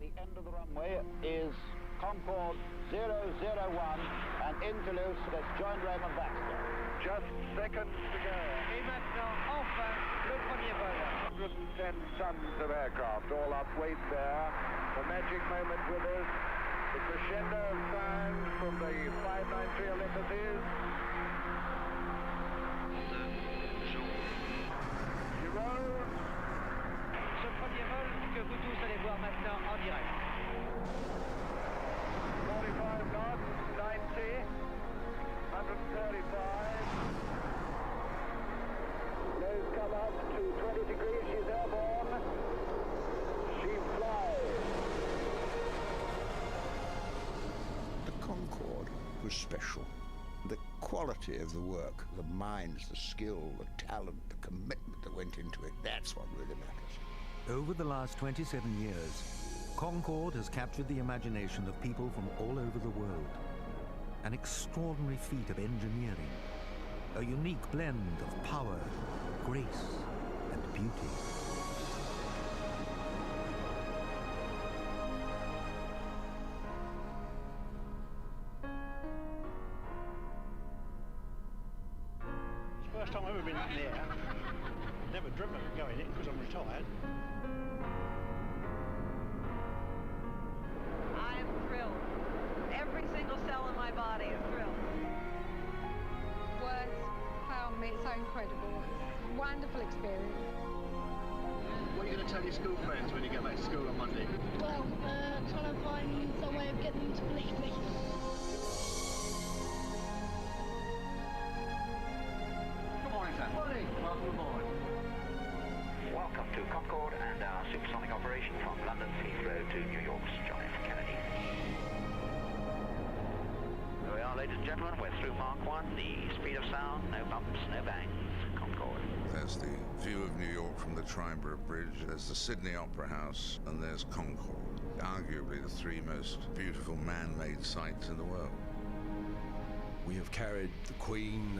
the end of the runway is Concorde 001 and into loose. Let's join Raymond Baxter. Just seconds to go. Et maintenant, enfin, le premier vol. 110 tons of aircraft, all up weight there. The magic moment with us. The crescendo of sound from the 593 Olympics. Ce premier vol que vous tous allez voir maintenant en direct. 45 knots, 90, 135. Nose come up to 20 degrees, she's airborne. She flies. The Concorde was special. The quality of the work, the minds, the skill, the talent, the commitment that went into it, that's what really matters. Over the last 27 years, Concorde has captured the imagination of people from all over the world. An extraordinary feat of engineering, a unique blend of power, grace, and beauty. First time I've ever been in the air. Never dreamt of going in because I'm retired. I am thrilled. Every single cell in my body is thrilled. Words fail me, it's so incredible. It's a wonderful experience. What are you going to tell your school friends when you get back to school on Monday? Well, trying to find some way of getting them to believe me. Morning. Welcome aboard. Welcome to Concorde and our supersonic operation from London's Heathrow to New York's John F. Kennedy. Here we are, ladies and gentlemen, we're through Mark 1, the speed of sound, no bumps, no bangs, Concorde. There's the view of New York from the Tartan Bridge, there's the Sydney Opera House, and there's Concorde, arguably the three most beautiful man-made sights in the world. We have carried the Queen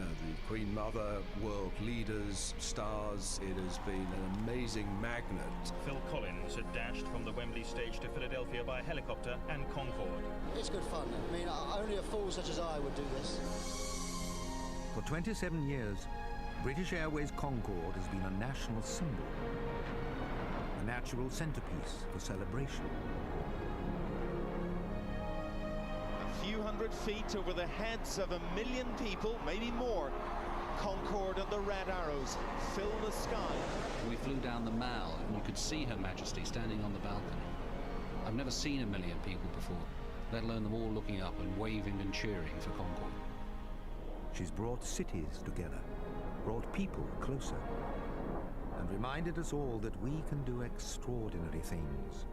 Mother, world leaders, stars. It has been an amazing magnet. Phil Collins had dashed from the Wembley stage to Philadelphia by helicopter and Concorde. It's good fun. I mean, only a fool such as I would do this. For 27 years, British Airways Concorde has been a national symbol, a natural centerpiece for celebration. Few hundred feet over the heads of 1 million people, maybe more. Concorde and the red arrows fill the sky. We flew down the Mall and you could see Her Majesty standing on the balcony. I've never seen 1 million people before, let alone them all looking up and waving and cheering for Concorde. She's brought cities together, brought people closer, and reminded us all that we can do extraordinary things.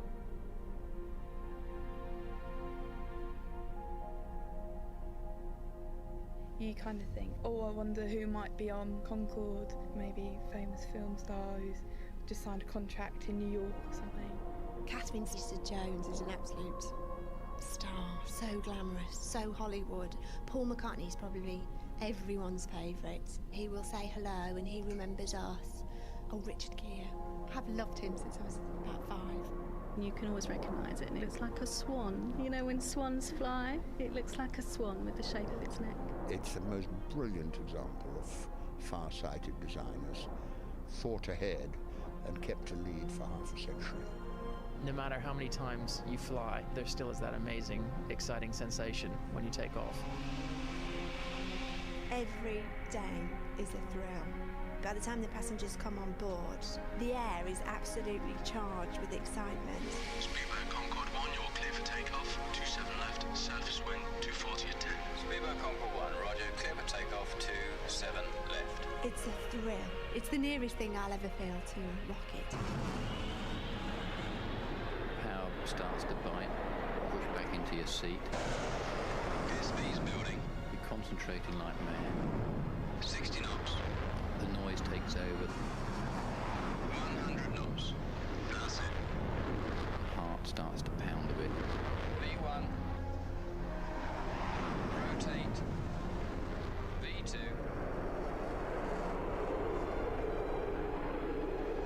You kind of think, oh, I wonder who might be on Concorde, maybe a famous film star who's just signed a contract in New York or something. Catherine Zeta-Jones is an absolute star, so glamorous, so Hollywood. Paul McCartney's probably everyone's favourite. He will say hello and he remembers us. Oh, Richard Gere. I've loved him since I was about 5. You can always recognise it, and it looks like a swan. You know, when swans fly, it looks like a swan with the shape of its neck. It's the most brilliant example of far-sighted designers, thought ahead and kept a lead for half a century. No matter how many times you fly, there still is that amazing, exciting sensation when you take off. Every day is a thrill. By the time the passengers come on board, the air is absolutely charged with excitement. Speedbird Concorde 1, you're clear for takeoff. 27 left, surface wind, 240 at 10. Speedbird Concorde 1, roger, clear for takeoff, 27 left. It's a thrill. It's the nearest thing I'll ever feel to a rocket. Power starts to bite, push back into your seat. Gear speed's building. You're concentrating like mad. 60 knots. The noise takes over. 100 knots. That's it. Heart starts to pound a bit. V1. Rotate. V2.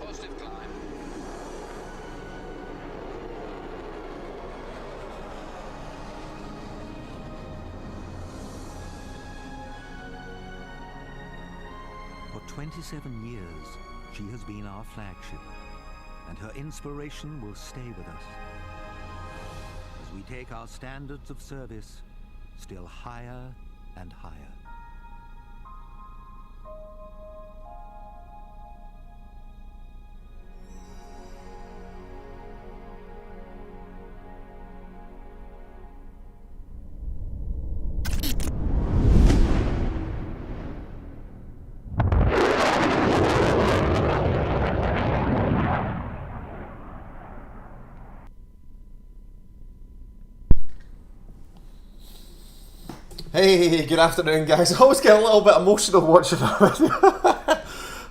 Positive climb. 27 years, she has been our flagship, and her inspiration will stay with us as we take our standards of service still higher and higher. Hey, good afternoon guys. I always get a little bit emotional watching that video. I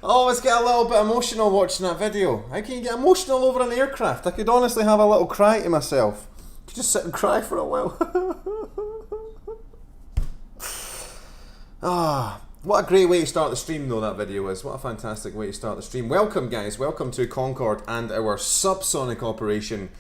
always get a little bit emotional watching that video. How can you get emotional over an aircraft? I could honestly have a little cry to myself. I could just sit and cry for a while. What a great way to start the stream though that video is. What a fantastic way to start the stream. Welcome guys, welcome to Concorde and our subsonic operation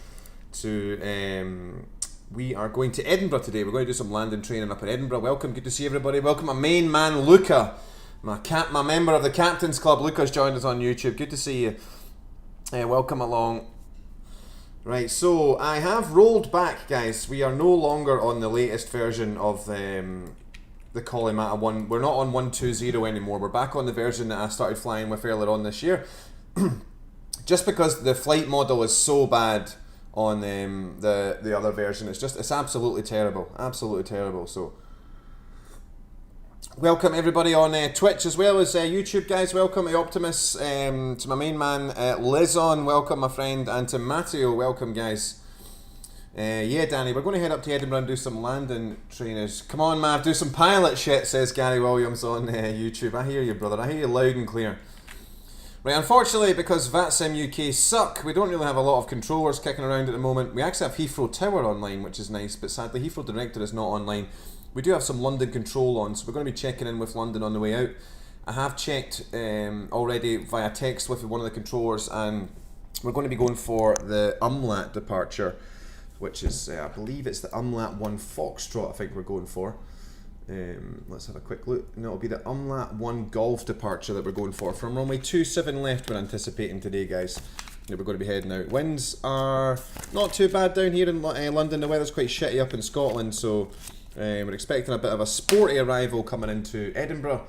to... we are going to Edinburgh today. We're going to do some landing training up in Edinburgh. Welcome, good to see everybody. Welcome my main man Luca, my member of the Captain's Club. Luca's joined us on YouTube. Good to see you. Welcome along. Right, so I have rolled back, guys. We are no longer on the latest version of the Kalimata 1. We're not on 1.2.0 anymore. We're back on the version that I started flying with earlier on this year. Just because the flight model is so bad on the other version. It's absolutely terrible. Absolutely terrible. So welcome everybody on Twitch as well as YouTube, guys. Welcome to Optimus, to my main man Lizon, welcome my friend, and to Matteo, welcome guys. Yeah, Danny, we're going to head up to Edinburgh and do some landing trainers. Come on, Mav, do some pilot shit, says Gary Williams on YouTube. I hear you, brother. I hear you loud and clear. Right, unfortunately, because VATSIM UK suck, we don't really have a lot of controllers kicking around at the moment. We actually have Heathrow Tower online, which is nice, but sadly Heathrow Director is not online. We do have some London control on, so we're going to be checking in with London on the way out. I have checked already via text with one of the controllers, and we're going to be going for the UMLAT departure, which is, I believe it's the UMLAT 1 Foxtrot I think we're going for. Let's have a quick look. And it'll be the UMLAT 1 Golf departure that we're going for. From runway 27 left we're anticipating today, guys. We're going to be heading out. Winds are not too bad down here in London. The weather's quite shitty up in Scotland, so we're expecting a bit of a sporty arrival coming into Edinburgh.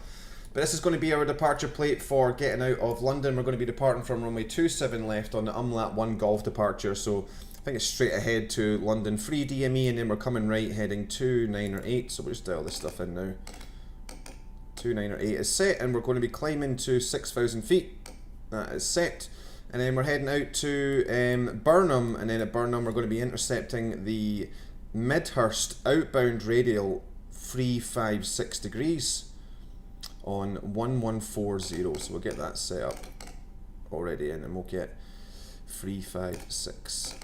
But this is going to be our departure plate for getting out of London. We're going to be departing from runway 27 left on the UMLAT 1 Golf departure, so I think it's straight ahead to London, free DME, and then we're coming right heading to 9 or 8, so we'll just dial this stuff in now. 2, 9 or 8 is set, and we're going to be climbing to 6,000 feet. That is set. And then we're heading out to Burnham, and then at Burnham we're going to be intercepting the Midhurst outbound radial 356 degrees on 1140, so we'll get that set up already, and then we'll get 356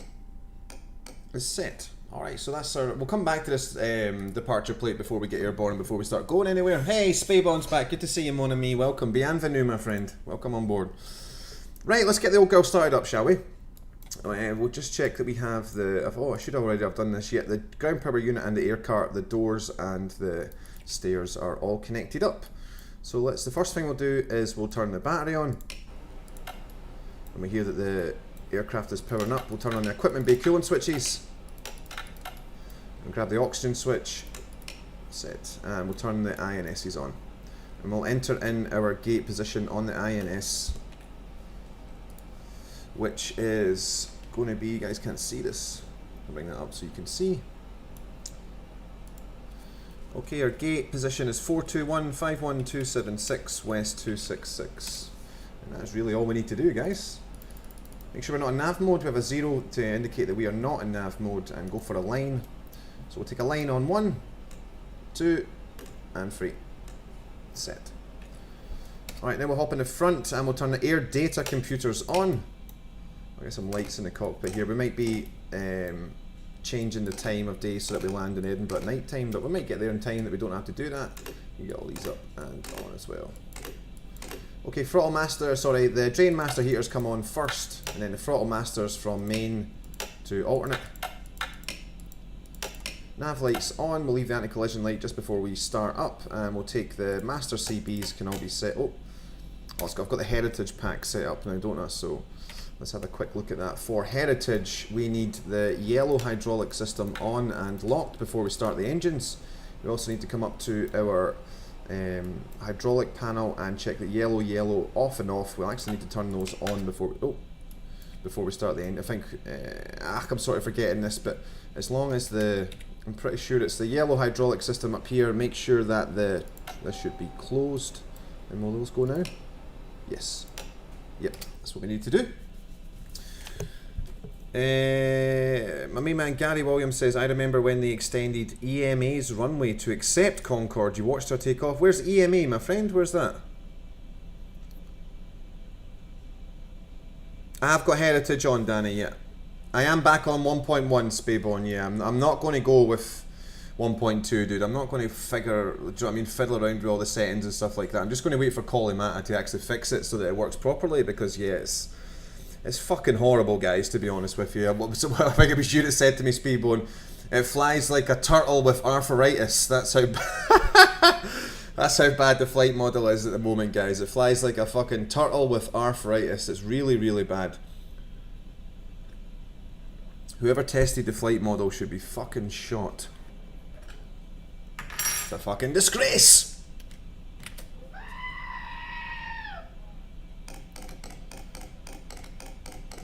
is set. Alright, so that's our... We'll come back to this departure plate before we get airborne, before we start going anywhere. Hey, Spaybond's back. Good to see you, mon ami. Welcome. Bienvenue, my friend. Welcome on board. Right, let's get the old girl started up, shall we? We'll just check that we have the... Oh, I should already have done this yet. The ground power unit and the air cart, the doors and the stairs are all connected up. So let's... The first thing we'll do is we'll turn the battery on. When we hear that the aircraft is powering up, we'll turn on the equipment bay cooling switches and grab the oxygen switch, set, and we'll turn the INSs on, and we'll enter in our gate position on the INS, which is going to be, you guys can't see this, I'll bring that up so you can see. Okay, our gate position is 421-51276 West 266, and that's really all we need to do, guys. Make sure we're not in nav mode. We have a 0 to indicate that we are not in nav mode, and go for a line. So we'll take a line on 1, 2, and 3. Set. Alright, now we'll hop in the front and we'll turn the air data computers on. I'll get some lights in the cockpit here. We might be changing the time of day so that we land in Edinburgh at night time, but we might get there in time that we don't have to do that. You get all these up and on as well. Okay, throttle master, sorry, the drain master heaters come on first, and then the throttle masters from main to alternate. Nav lights on, we'll leave the anti-collision light just before we start up, and we'll take the master CBs, can all be set. Oh, I've got the Heritage pack set up now, don't I? So let's have a quick look at that. For Heritage, we need the yellow hydraulic system on and locked before we start the engines. We also need to come up to our hydraulic panel and check the yellow off and off. We'll actually need to turn those on before we start the engine. I think I'm sort of forgetting this, but as long as I'm pretty sure it's the yellow hydraulic system up here. Make sure that this should be closed. And will those go now? Yes. Yep, that's what we need to do. My main man Gary Williams says, I remember when they extended EMA's runway to accept Concorde. You watched her take off. Where's EMA, my friend? Where's that? I've got Heritage on, Danny, yeah. I am back on 1.1, Spayborn, yeah. I'm not going to go with 1.2, dude. I'm not going to fiddle around with all the settings and stuff like that. I'm just going to wait for Kolimata to actually fix it so that it works properly, because, yeah, it's fucking horrible, guys, to be honest with you. I think it was you that said to me, Speedbone, it flies like a turtle with arthritis. That's how that's how bad the flight model is at the moment, guys. It flies like a fucking turtle with arthritis. It's really, really bad. Whoever tested the flight model should be fucking shot. It's a fucking disgrace!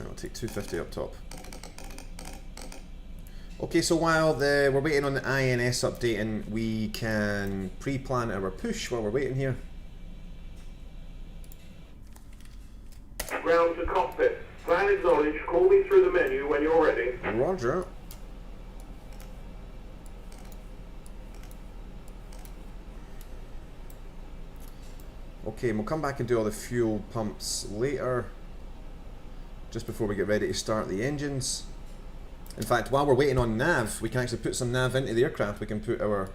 I'll take 250 up top. Okay, so while we're waiting on the INS updating, we can pre-plan our push while we're waiting here. Ground to cockpit. Plan acknowledged. Call me through the menu when you're ready. Roger. Okay, we'll come back and do all the fuel pumps later, just before we get ready to start the engines. In fact, while we're waiting on nav, we can actually put some nav into the aircraft. We can put our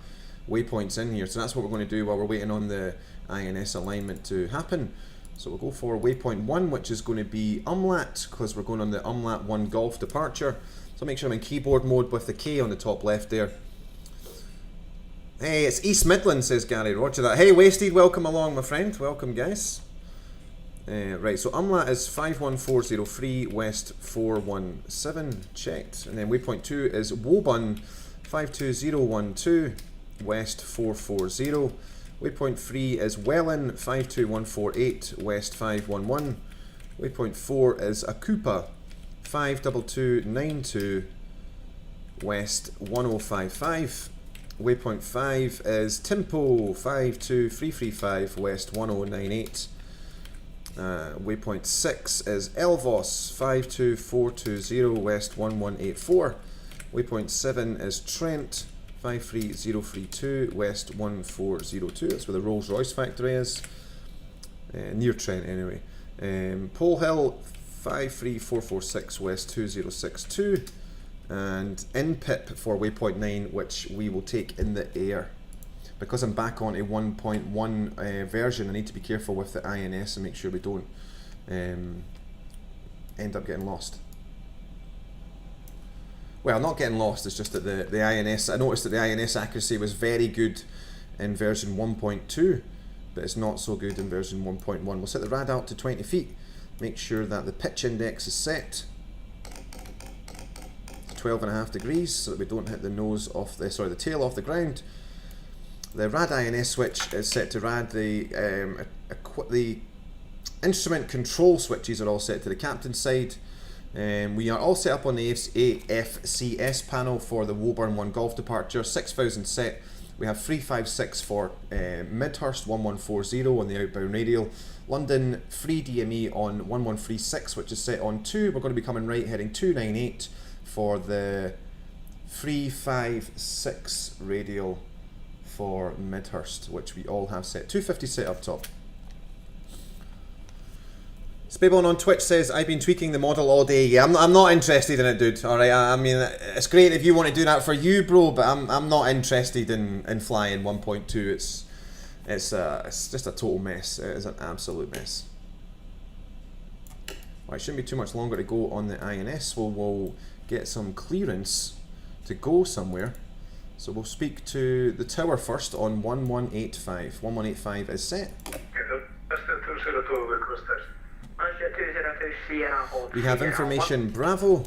waypoints in here, so that's what we're going to do while we're waiting on the INS alignment to happen. So we'll go for waypoint 1, which is going to be Umlaut, because we're going on the Umlaut 1 Golf departure. So make sure I'm in keyboard mode with the K on the top left there. Hey, it's East Midlands, says Gary. Roger that. Hey, Wasted, welcome along, my friend. Welcome, guys. Right, so Umlaut is 51403, West 417, checked. And then waypoint 2 is Woburn 52012, West 440. Waypoint 3 is Welland 52148, West 511. Waypoint 4 is Akupa 52292, West 1055. Waypoint 5 is Timpo 52335, West 1098. Waypoint 6 is Elvos 52420, West 1184. Waypoint 7 is Trent 53032, West 1402. That's where the Rolls Royce factory is. Near Trent, anyway. Pole Hill 53446, West 2062. And in pip for waypoint 9, which we will take in the air. Because I'm back on a 1.1 version, I need to be careful with the INS and make sure we don't end up getting lost. Well, not getting lost, it's just that the INS, I noticed that the INS accuracy was very good in version 1.2, but it's not so good in version 1.1. We'll set the rad out to 20 feet, make sure that the pitch index is set to 12.5 degrees so that we don't hit the nose off the, sorry, the tail off the ground. The rad INS switch is set to rad. The instrument control switches are all set to the captain's side. We are all set up on the AFCS panel for the Woburn 1 Golf departure. 6,000 set. We have 356 for Midhurst 1140 on the outbound radial. London 3 DME on 1136, which is set on 2. We're going to be coming right heading 298 for the 356 radial for Midhurst, which we all have set. 250 set up top. Spabon on Twitch says, I've been tweaking the model all day. Yeah, I'm not interested in it, dude. Alright, I mean, it's great if you want to do that for you, bro, but I'm not interested in flying 1.2. It's just a total mess. It is an absolute mess. Well, it shouldn't be too much longer to go on the INS. We'll get some clearance to go somewhere. So we'll speak to the tower first on 1185. 1185 is set. Ascent 202, We have information Bravo,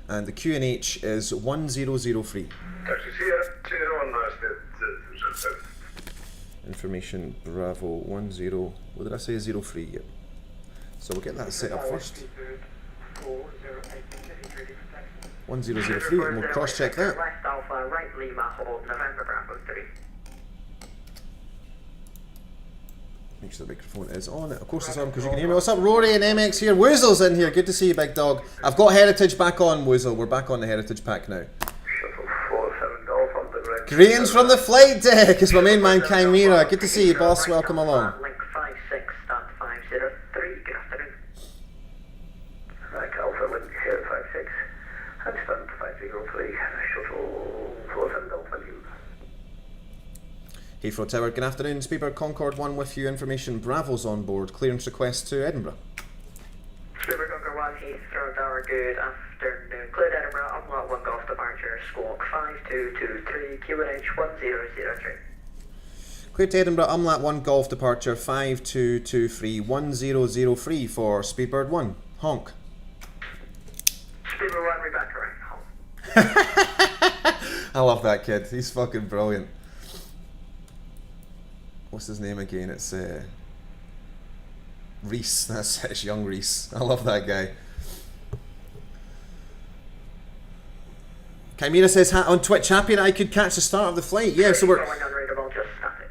and the QNH is 1003. Taxi Sierra, Sierra 1 last Information Bravo 10, what did I say, 03, yep. So we'll get that set up first. 1003, and we'll cross check that. West Alpha, right Lima, hold November Bravo 3. Make sure the microphone is on. Of course it's on because you can hear me. What's up, Rory and MX here? Woozle's in here. Good to see you, big dog. I've got Heritage back on, Woozle. We're back on the Heritage pack now. Greetings from the flight deck. It's my main man, Chimera. Good to see you, boss. Welcome along. Link 56, stand 503. Good afternoon. Right, Alpha, link here 56, and stand 503. Shuttle 47 Alpha News. Heathrow Tower, good afternoon. Speedbird Concorde 1 with you. Information Bravo's on board. Clearance request to Edinburgh. Speedbird Concorde 1, Heathrow Tower, good afternoon. Cleared Edinburgh, Umlaut 1 Golf departure, squawk 5223, QNH 1003. Cleared to Edinburgh, Umlaut 1 Golf departure, 5223, 1003 for Speedbird 1. Honk. Speedbird 1, Rebecca, right, honk. I love that kid. He's fucking brilliant. What's his name again? It's Reese. That's it. It's young Reese. I love that guy. Chimera says on Twitch, happy that I could catch the start of the flight. Yeah, so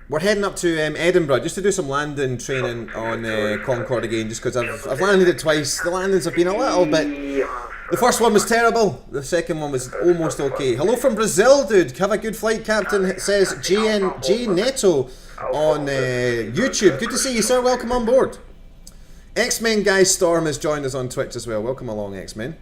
we're heading up to Edinburgh just to do some landing training on Concorde again, just because I've landed it twice. The landings have been a little bit. The first one was terrible. The second one was almost okay. Hello from Brazil, dude. Have a good flight, Captain. Says G Neto on YouTube. Good to see you, sir. Welcome on board. X-Men Guy Storm has joined us on Twitch as well. Welcome along, X-Men.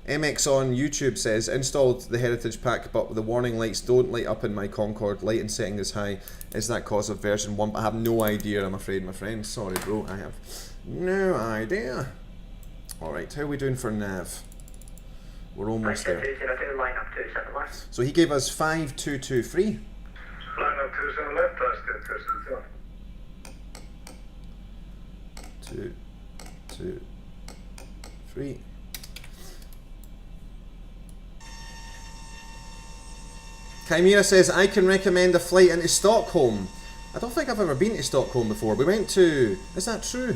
MX on YouTube says, installed the Heritage Pack, but the warning lights don't light up in my Concorde. Lighting setting is high. Is that cause of version 1? But I have no idea, I'm afraid, my friend. Sorry, bro. I have no idea. Alright, how are we doing for nav? We're almost there. Line up 27 left. So he gave us 5223. Line up 27 left, that's 2, 2, 3. Chimera says, I can recommend a flight into Stockholm. I don't think I've ever been to Stockholm before. We went to... Is that true?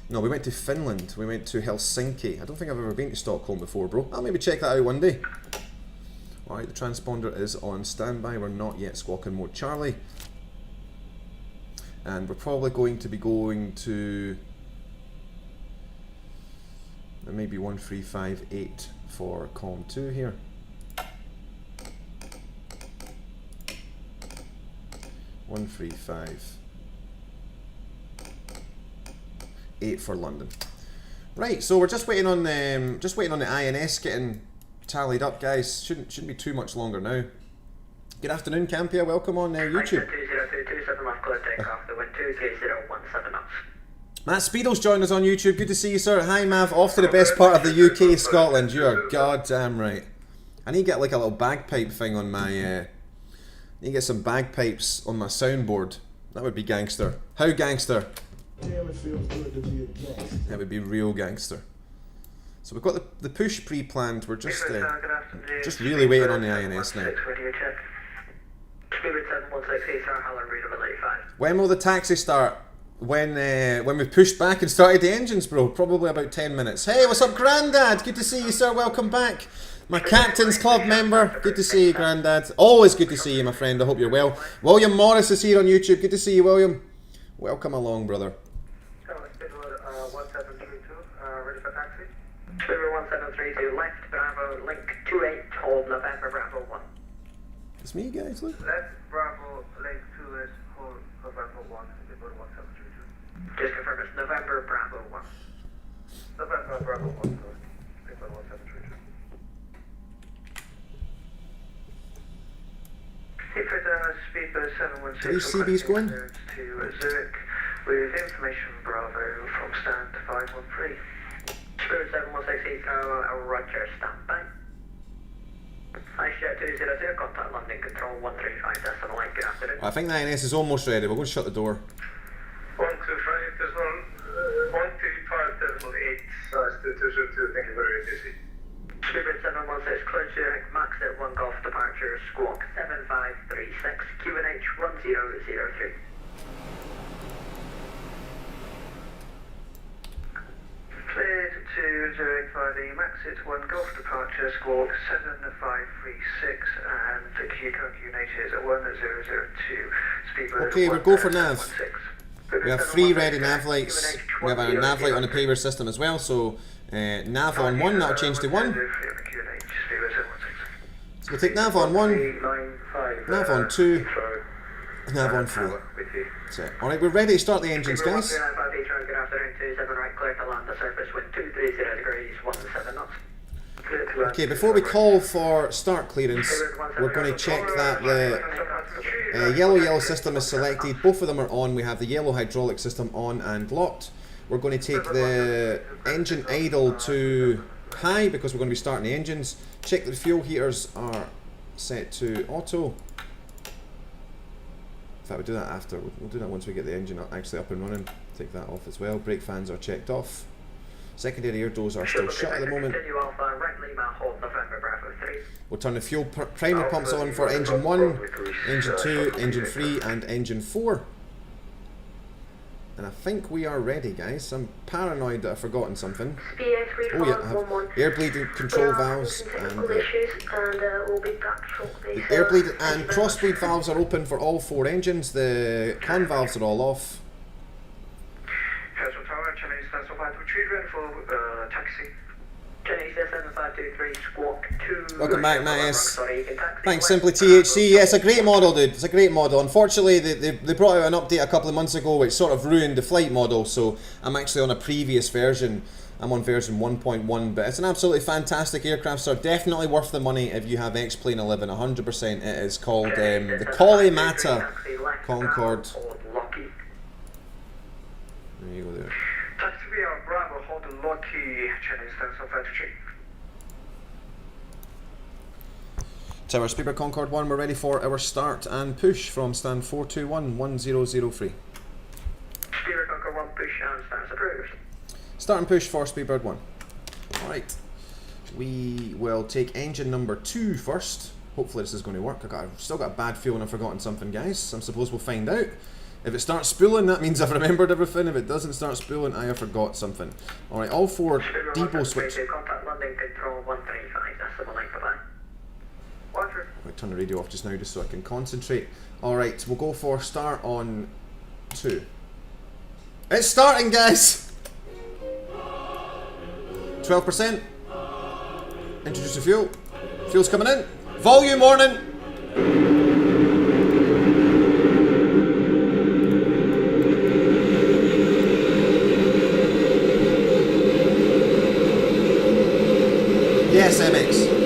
No, we went to Finland. We went to Helsinki. I don't think I've ever been to Stockholm before, bro. I'll maybe check that out one day. Alright, the transponder is on standby. We're not yet squawking mode Charlie. And we're probably going to be going to... maybe 1358 for COM 2 here. 135.8 for London. Right, so we're just waiting on the INS getting tallied up, guys. Shouldn't be too much longer now. Good afternoon, Campia. Welcome on YouTube. Matt Speedo's joined us on YouTube. Good to see you, sir. Hi, Mav. Off to the best part of the UK, Scotland. You are goddamn right. I need to get like a little bagpipe thing on my. Need to get some bagpipes on my soundboard. That would be gangster. How gangster? Damn, it feels good to be a gangster. That would be real gangster. So we've got the push pre-planned. We're just really waiting on the INS now. When will the taxi start? When we've pushed back and started the engines, bro. Probably about 10 minutes. Hey, what's up, Grandad? Good to see you, sir. Welcome back. My Captain's Club member. Good to see you, Grandad. Always good to see you, my friend. I hope you're well. William Morris is here on YouTube. Good to see you, William. Welcome along, brother. Speedbird 1732, ready for taxi? Speedbird 1732, left Bravo, link 28, hold November Bravo 1. It's me, guys, look. Left Bravo, link 28, hold November 1, Speedbird 1732. Just confirm it's November Bravo 1. November Bravo 1, Speedbird 1732. Speedbird 716. Are these CBs going? To Zurich with information Bravo from stand 513. Spirit 716 Roger, standby. Ice 202, contact London Control 135, decimal 8, good afternoon. I think the INS is almost ready. We're going to shut the door. 125, there's one 125 decimal 8, Speedbird 716, clear Zurich, max at 1 Golf departure, squawk 7536, QNH 1003. Cleared to Zurich via the max at 1 Golf departure, squawk 7536, and the current QNH is at 1002. Speedbird. Okay, we'll go for nav. We have 3 ready nav lights. We have a nav light on the paver system as well, so nav on 1, that'll change to 1. So we'll take nav on 1, nav on 2, nav on 3. That's it. Alright, we're ready to start the engines, guys. Good afternoon, 27 right, clear to land the surface wind 230 degrees, 17 knots. Okay, before we call for start clearance, we're going to check that the yellow system is selected. Both of them are on. We have the yellow hydraulic system on and locked. We're going to take the engine idle to high because we're going to be starting the engines. Check that the fuel heaters are set to auto. In fact, we'll do that after. We'll do that once we get the engine actually up and running. Take that off as well. Brake fans are checked off. Secondary air doors are still shut at the moment. We'll turn the fuel primer pumps on for engine 1, engine 2, engine 3 and engine 4. And I think we are ready, guys. I'm paranoid that I've forgotten something. Oh yeah, I have air bleed control valves and the air bleed and cross bleed valves are open for all 4 engines. The con valves are all off. Welcome back, Matt S. Thanks, Simply THC. Yeah, it's a great model, dude. It's a great model. Unfortunately, they brought out an update a couple of months ago which sort of ruined the flight model, so I'm actually on a previous version. I'm on version 1.1, but it's an absolutely fantastic aircraft, so definitely worth the money if you have XP-11, 100%. It is called the Kalimata Concorde. There you go there. Bravo, hold the Loki, channel stance of altitude. Tower Speedbird Concorde 1, we're ready for our start and push from stand 421 1003. Speedbird Concorde 1, push and stance approved. Start and push for Speedbird 1. Alright, we will take engine number 2 first. Hopefully this is going to work. I've still got a bad feeling I've forgotten something, guys. I suppose we'll find out. If it starts spooling, that means I've remembered everything. If it doesn't start spooling, I have forgot something. Alright, all 4 depot switches. Contact landing control 135, that's the one line for that. I'll turn the radio off just now just so I can concentrate. Alright, we'll go for start on 2. It's starting, guys! 12%. Introduce the fuel. Fuel's coming in. Volume warning! Yes, MX.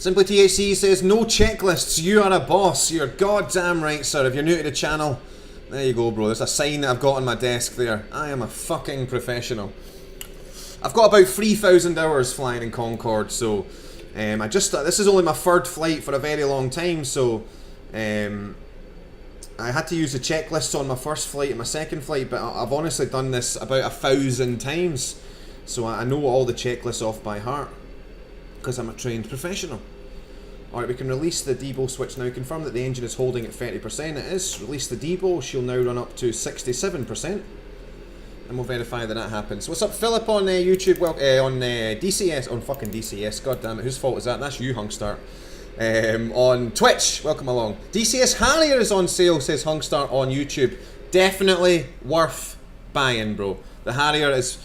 Simply THC says, no checklists, you are a boss. You're goddamn right, sir. If you're new to the channel, there you go, bro. There's a sign that I've got on my desk there. I am a fucking professional. I've got about 3,000 hours flying in Concorde, so this is only my 3rd flight for a very long time, so I had to use the checklists on my 1st flight and my 2nd flight, but I've honestly done this about 1,000 times, so I know all the checklists off by heart, because I'm a trained professional. Alright, we can release the debo switch now. Confirm that the engine is holding at 30%. It is. Release the debo. She'll now run up to 67%. And we'll verify that that happens. What's up, Philip on YouTube? Well, on DCS. On fucking DCS. God damn it. Whose fault is that? That's you, Hungstar. On Twitch. Welcome along. DCS Harrier is on sale, says Hungstar on YouTube. Definitely worth buying, bro. The Harrier is...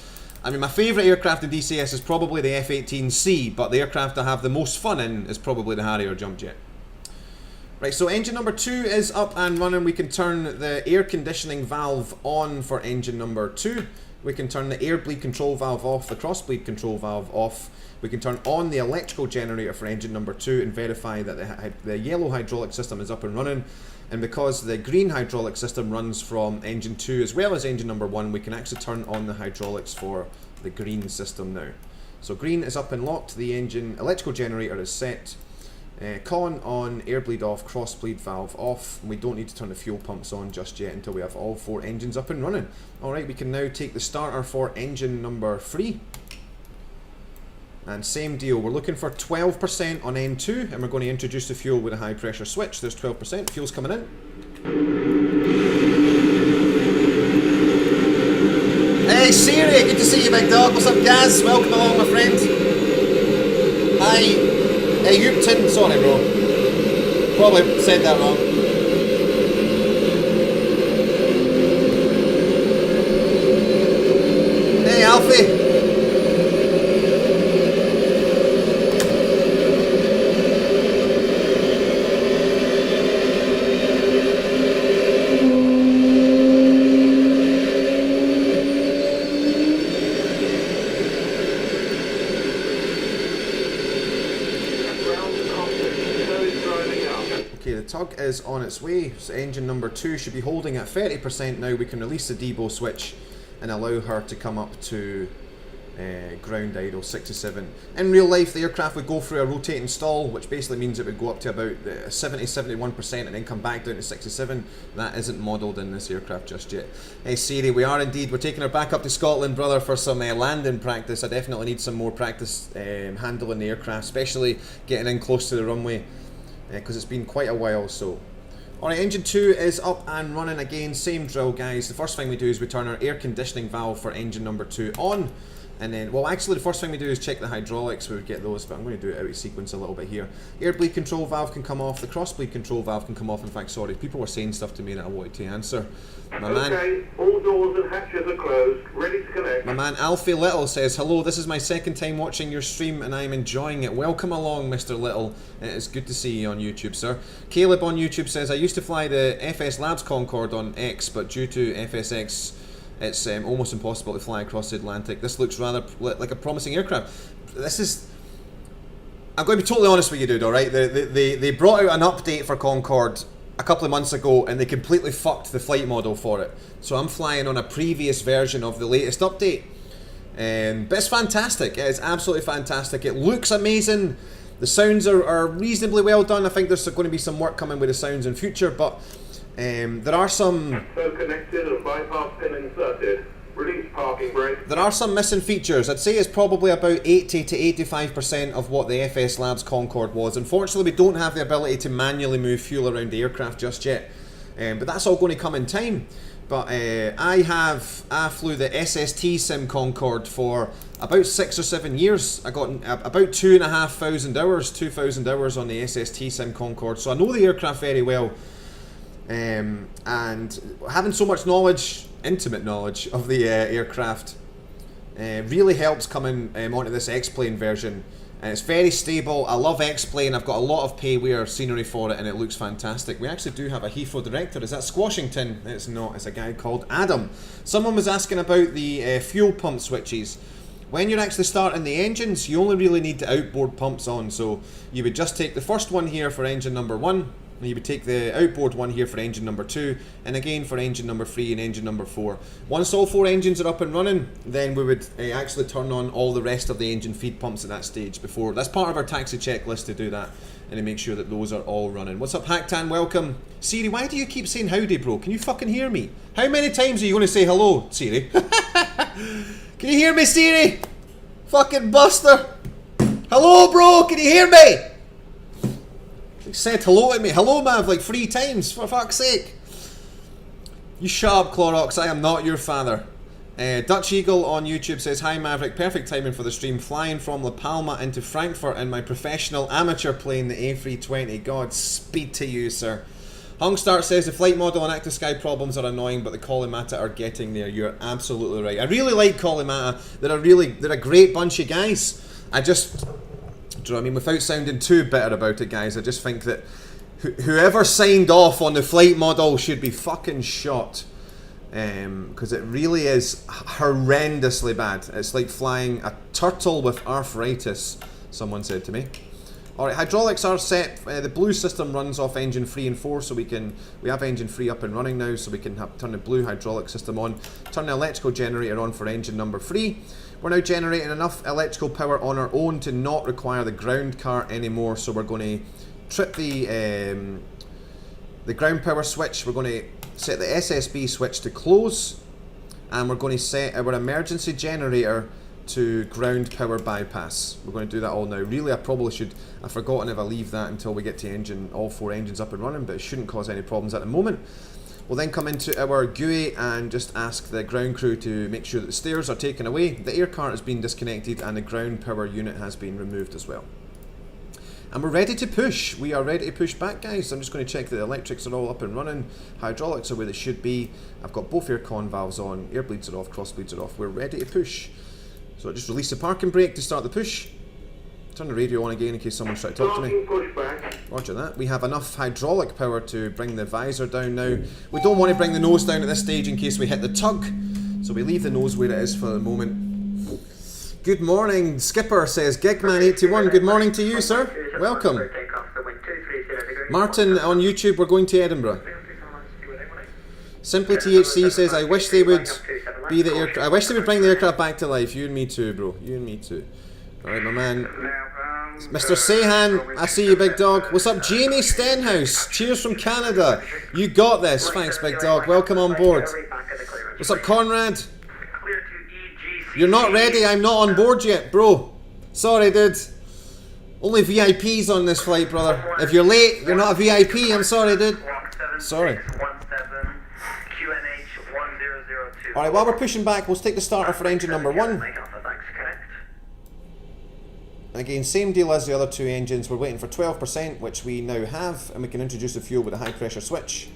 I mean, my favourite aircraft in DCS is probably the F-18C, but the aircraft I have the most fun in is probably the Harrier jump jet. Right, so engine number 2 is up and running. We can turn the air conditioning valve on for engine number 2. We can turn the air bleed control valve off, the cross bleed control valve off. We can turn on the electrical generator for engine number 2 and verify that the yellow hydraulic system is up and running. And because the green hydraulic system runs from engine 2 as well as engine number 1, we can actually turn on the hydraulics for the green system now. So green is up and locked, the engine electrical generator is set. Con on, air bleed off, cross bleed valve off. We don't need to turn the fuel pumps on just yet until we have all 4 engines up and running. Alright, we can now take the starter for engine number 3. And same deal, we're looking for 12% on N2, and we're going to introduce the fuel with a high pressure switch. There's 12%, fuel's coming in. Hey Siri, good to see you, big dog. What's up, Gaz? Welcome along, my friend. Hi. Hey, Upton. Sorry, bro. Probably said that wrong. Hey, Alfie. Tug is on its way, so engine number 2 should be holding at 30% now. We can release the debo switch and allow her to come up to ground idle 67. In real life, the aircraft would go through a rotating stall, which basically means it would go up to about 70-71% and then come back down to 67. That isn't modelled in this aircraft just yet. Hey Siri, we are indeed. We're taking her back up to Scotland, brother, for some landing practice. I definitely need some more practice handling the aircraft, especially getting in close to the runway. Because it's been quite a while. So alright, engine 2 is up and running again. Same drill, guys. The first thing we do is we turn our air conditioning valve for engine number 2 on, and then, well, actually the first thing we do is check the hydraulics. We would get those, but I'm going to do it out of sequence a little bit here. Air bleed control valve can come off, the cross bleed control valve can come off. In fact, sorry, people were saying stuff to me that I wanted to answer. Okay, all doors and hatches are closed, ready to connect. My man Alfie Little says, hello, this is my second time watching your stream and I'm enjoying it. Welcome along, Mr. Little. It is good to see you on YouTube, sir. Caleb on YouTube says, I used to fly the FS Labs Concorde on X, but due to FSX, it's almost impossible to fly across the Atlantic. This looks rather like a promising aircraft. This is... I'm going to be totally honest with you, dude, alright? They brought out an update for Concorde a couple of months ago and they completely fucked the flight model for it. So I'm flying on a previous version of the latest update. But it's fantastic. It is absolutely fantastic. It looks amazing. The sounds are reasonably well done. I think there's going to be some work coming with the sounds in future, but there are some... So connected and bypass pin inserted. Release parking brake. There are some missing features. I'd say it's probably about 80 to 85% of what the FS Labs Concorde was. Unfortunately, we don't have the ability to manually move fuel around the aircraft just yet. But that's all going to come in time. But I flew the SST Sim Concorde for about 6 or 7 years. I got about 2,500 hours, 2,000 hours on the SST Sim Concorde. So I know the aircraft very well. And having so much knowledge, intimate knowledge of the aircraft really helps coming onto this X-Plane version. And it's very stable. I love X-Plane. I've got a lot of pay-wear scenery for it and it looks fantastic. We actually do have a Heathrow director. Is that Squashington? It's not. It's a guy called Adam. Someone was asking about the fuel pump switches. When you're actually starting the engines, you only really need the outboard pumps on. So you would just take the first one here for engine number 1. And you would take the outboard one here for engine number 2, and again for engine number 3 and engine number 4. Once all 4 engines are up and running, then we would actually turn on all the rest of the engine feed pumps at that stage before. That's part of our taxi checklist to do that, and to make sure that those are all running. What's up, Hacktan? Welcome. Siri, why do you keep saying howdy, bro? Can you fucking hear me? How many times are you going to say hello, Siri? Can you hear me, Siri? Fucking buster. Hello, bro, can you hear me? Said hello to me. Hello, Mav, like 3 times, for fuck's sake. You shut up, Clorox, I am not your father. Dutch Eagle on YouTube says, hi Maverick, perfect timing for the stream. Flying from La Palma into Frankfurt in my professional amateur plane, the A320. God speed to you, sir. Hungstart says, the flight model and Active Sky problems are annoying, but the Kalimata are getting there. You're absolutely right. I really like Kalimata. They're a great bunch of guys. Do you know what I mean? Without sounding too bitter about it, guys, I just think that Whoever signed off on the flight model should be fucking shot. Because it really is horrendously bad. It's like flying a turtle with arthritis, someone said to me. Alright, hydraulics are set. The blue system runs off engine 3 and 4, so we have engine 3 up and running now, so we can turn the blue hydraulic system on, turn the electrical generator on for engine number 3. We're now generating enough electrical power on our own to not require the ground cart anymore, so we're going to trip the ground power switch. We're going to set the SSB switch to close, and we're going to set our emergency generator to ground power bypass. We're going to do that all now. Really, I've forgotten if I leave that until we get to all 4 engines up and running, but it shouldn't cause any problems at the moment. We'll then come into our GUI and just ask the ground crew to make sure that the stairs are taken away, the air cart has been disconnected, and the ground power unit has been removed as well. And we're ready to push. We are ready to push back, guys. I'm just going to check that the electrics are all up and running. Hydraulics are where they should be. I've got both air con valves on. Air bleeds are off, cross bleeds are off. We're ready to push. So I just release the parking brake to start the push. Turn the radio on again in case someone's trying to talk to me. Roger that. We have enough hydraulic power to bring the visor down now. We don't want to bring the nose down at this stage in case we hit the tug. So we leave the nose where it is for the moment. Good morning, Skipper, says Gigman81. Good morning to you, sir. Welcome. Martin on YouTube, we're going to Edinburgh. Simply THC says, I wish they would bring the aircraft back to life. You and me too, bro. You and me too. Alright, my man. Mr. Sahan, I see you, big dog. What's up, Jamie Stenhouse? Cheers from Canada. You got this. Thanks, big dog. Welcome on board. What's up, Conrad? You're not ready. I'm not on board yet, bro. Sorry, dude. Only VIPs on this flight, brother. If you're late, you're not a VIP. I'm sorry, dude. Sorry. Alright, while we're pushing back, we'll take the starter for engine number 1. Again, same deal as the other 2 engines. We're waiting for 12%, which we now have, and we can introduce the fuel with a high pressure switch.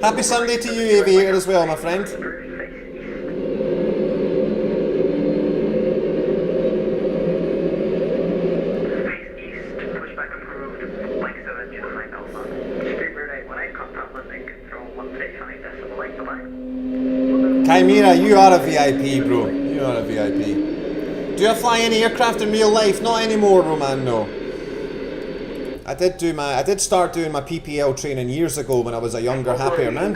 Happy Sunday to you, Aviator, as well, my friend. Chimera, you are a VIP, bro. You are a VIP. Do you fly any aircraft in real life? Not anymore, Roman, no. I did start doing my PPL training years ago when I was a younger, happier man.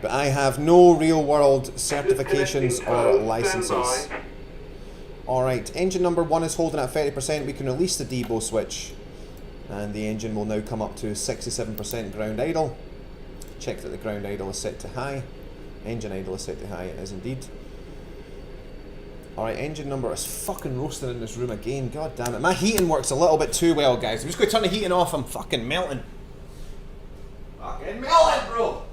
But I have no real world certifications or licenses. Alright, engine number 1 is holding at 30%. We can release the debo switch. And the engine will now come up to 67% ground idle. Check that the ground idle is set to high. Engine idle is set to high, it is indeed. Alright, engine number is fucking roasting in this room again. God damn it. My heating works a little bit too well, guys. I'm just going to turn the heating off. I'm fucking melting. Fucking melting, bro.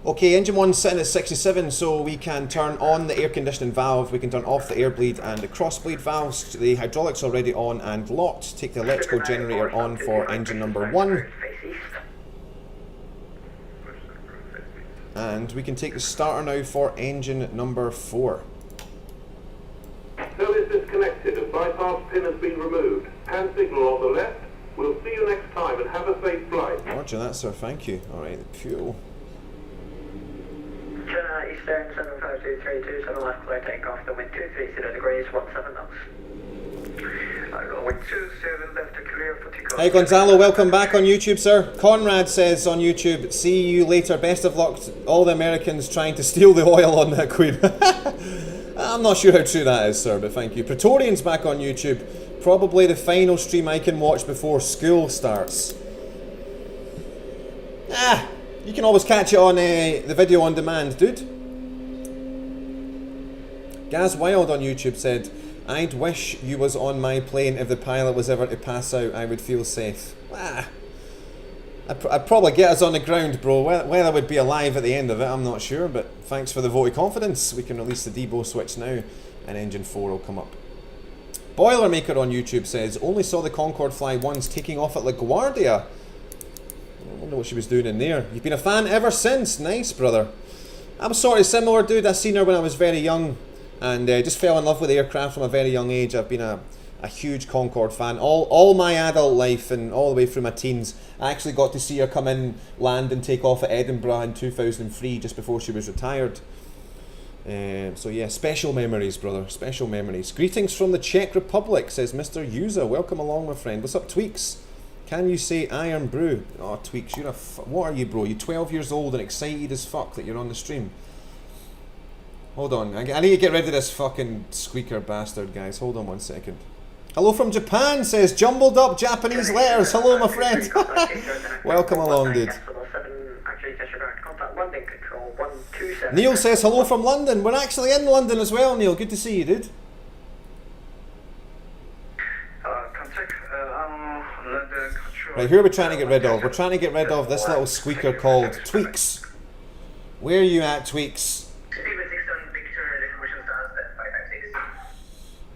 Okay, engine 1's sitting at 67, so we can turn on the air conditioning valve, we can turn off the air bleed and the cross bleed valves. The hydraulics already on and locked. Take the electrical generator on for engine number 1. And we can take the starter now for engine number 4. Cell is disconnected and bypass pin has been removed. Hand signal on the left. We'll see you next time and have a safe flight. Roger that, sir. Thank you. Alright, fuel. Eastern 75232, 7 left, clear takeoff, the wind 230 degrees, 17 knots. Wind 27 left to clear for takeoff. Hey Gonzalo, welcome back on YouTube, sir. Conrad says on YouTube, see you later, best of luck to all the Americans trying to steal the oil on that Queen. I'm not sure how true that is, sir, but thank you. Praetorian's back on YouTube. Probably the final stream I can watch before school starts. You can always catch it on the video on demand, dude. Gaz Wild on YouTube said, I'd wish you was on my plane. If the pilot was ever to pass out, I would feel safe. I'd probably get us on the ground, bro. Whether we'd be alive at the end of it, I'm not sure, but thanks for the vote of confidence. We can release the Debo switch now, and engine 4 will come up. Boilermaker on YouTube says, only saw the Concorde fly once, taking off at LaGuardia. I wonder what she was doing in there. You've been a fan ever since. Nice, brother. I'm sort of similar, dude. I seen her when I was very young, and just fell in love with aircraft from a very young age. I've been a huge Concorde fan all my adult life and all the way through my teens. I actually got to see her come in, land and take off at Edinburgh in 2003, just before she was retired. So yeah, special memories, brother, special memories. Greetings from the Czech Republic, says Mr. User. Welcome along, my friend. What's up, Tweaks? Can you say Iron Brew? Oh, Tweaks, you're what are you, bro? You're 12 years old and excited as fuck that you're on the stream. Hold on, I need to get rid of this fucking squeaker bastard, guys. Hold on 1 second. Hello from Japan, says Jumbled Up Japanese Letters. Hello, my friend. Welcome along, dude. Neil says hello from London. We're actually in London as well, Neil. Good to see you, dude. Right, who are we trying to get rid of? We're trying to get rid of this little squeaker called Tweaks. Where are you at, Tweaks?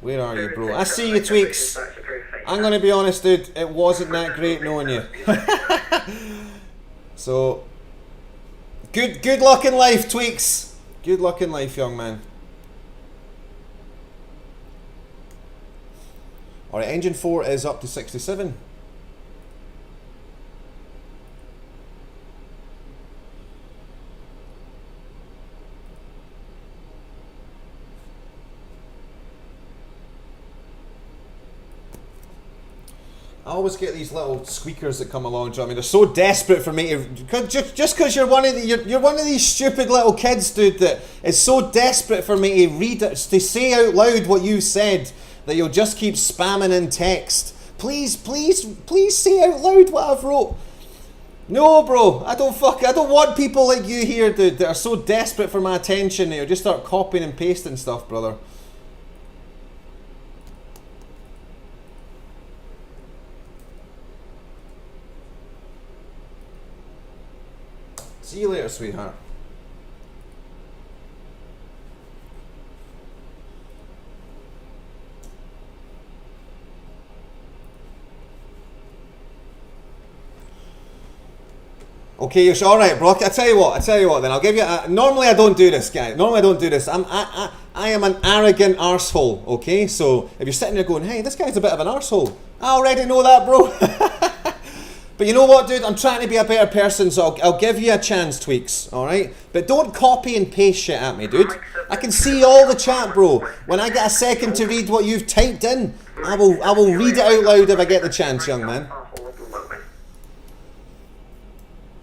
Where are you, bro? I see you, Tweaks. I'm gonna be honest, dude. It wasn't that great knowing you. So, good luck in life, Tweaks. Good luck in life, young man. Alright, engine 4 is up to 67. I always get these little squeakers that come along. Do you know what I mean? They're so desperate for me to just because you're one of these stupid little kids, dude, that is so desperate for me to read it, to say out loud what you said, that you'll just keep spamming in text. Please say out loud what I've wrote. No, bro, I don't want people like you here, dude, that are so desperate for my attention that you'll just start copying and pasting stuff, brother. See you later, sweetheart. Okay, you're alright, Brock. I tell you what then. I'll give you normally I don't do this, guys. Normally I don't do this. I am an arrogant arsehole, okay? So if you're sitting there going, hey, this guy's a bit of an arsehole, I already know that, bro. But you know what, dude? I'm trying to be a better person, so I'll give you a chance, Tweaks, alright? But don't copy and paste shit at me, dude. I can see all the chat, bro. When I get a second to read what you've typed in, I will read it out loud if I get the chance, young man.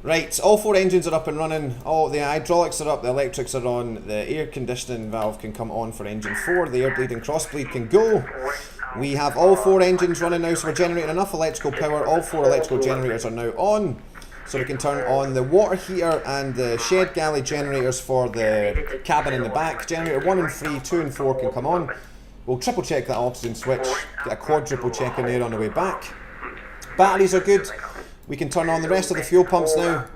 Right, all 4 engines are up and running. All the hydraulics are up, the electrics are on, the air conditioning valve can come on for engine 4, the air bleed and cross bleed can go. We have all 4 engines running now, so we're generating enough electrical power. All 4 electrical generators are now on, so we can turn on the water heater and the shed galley generators for the cabin in the back. Generator 1 and 3, 2 and 4 can come on. We'll triple check that oxygen switch, get a quadruple check in there on the way back. Batteries are good. We can turn on the rest of the fuel pumps now.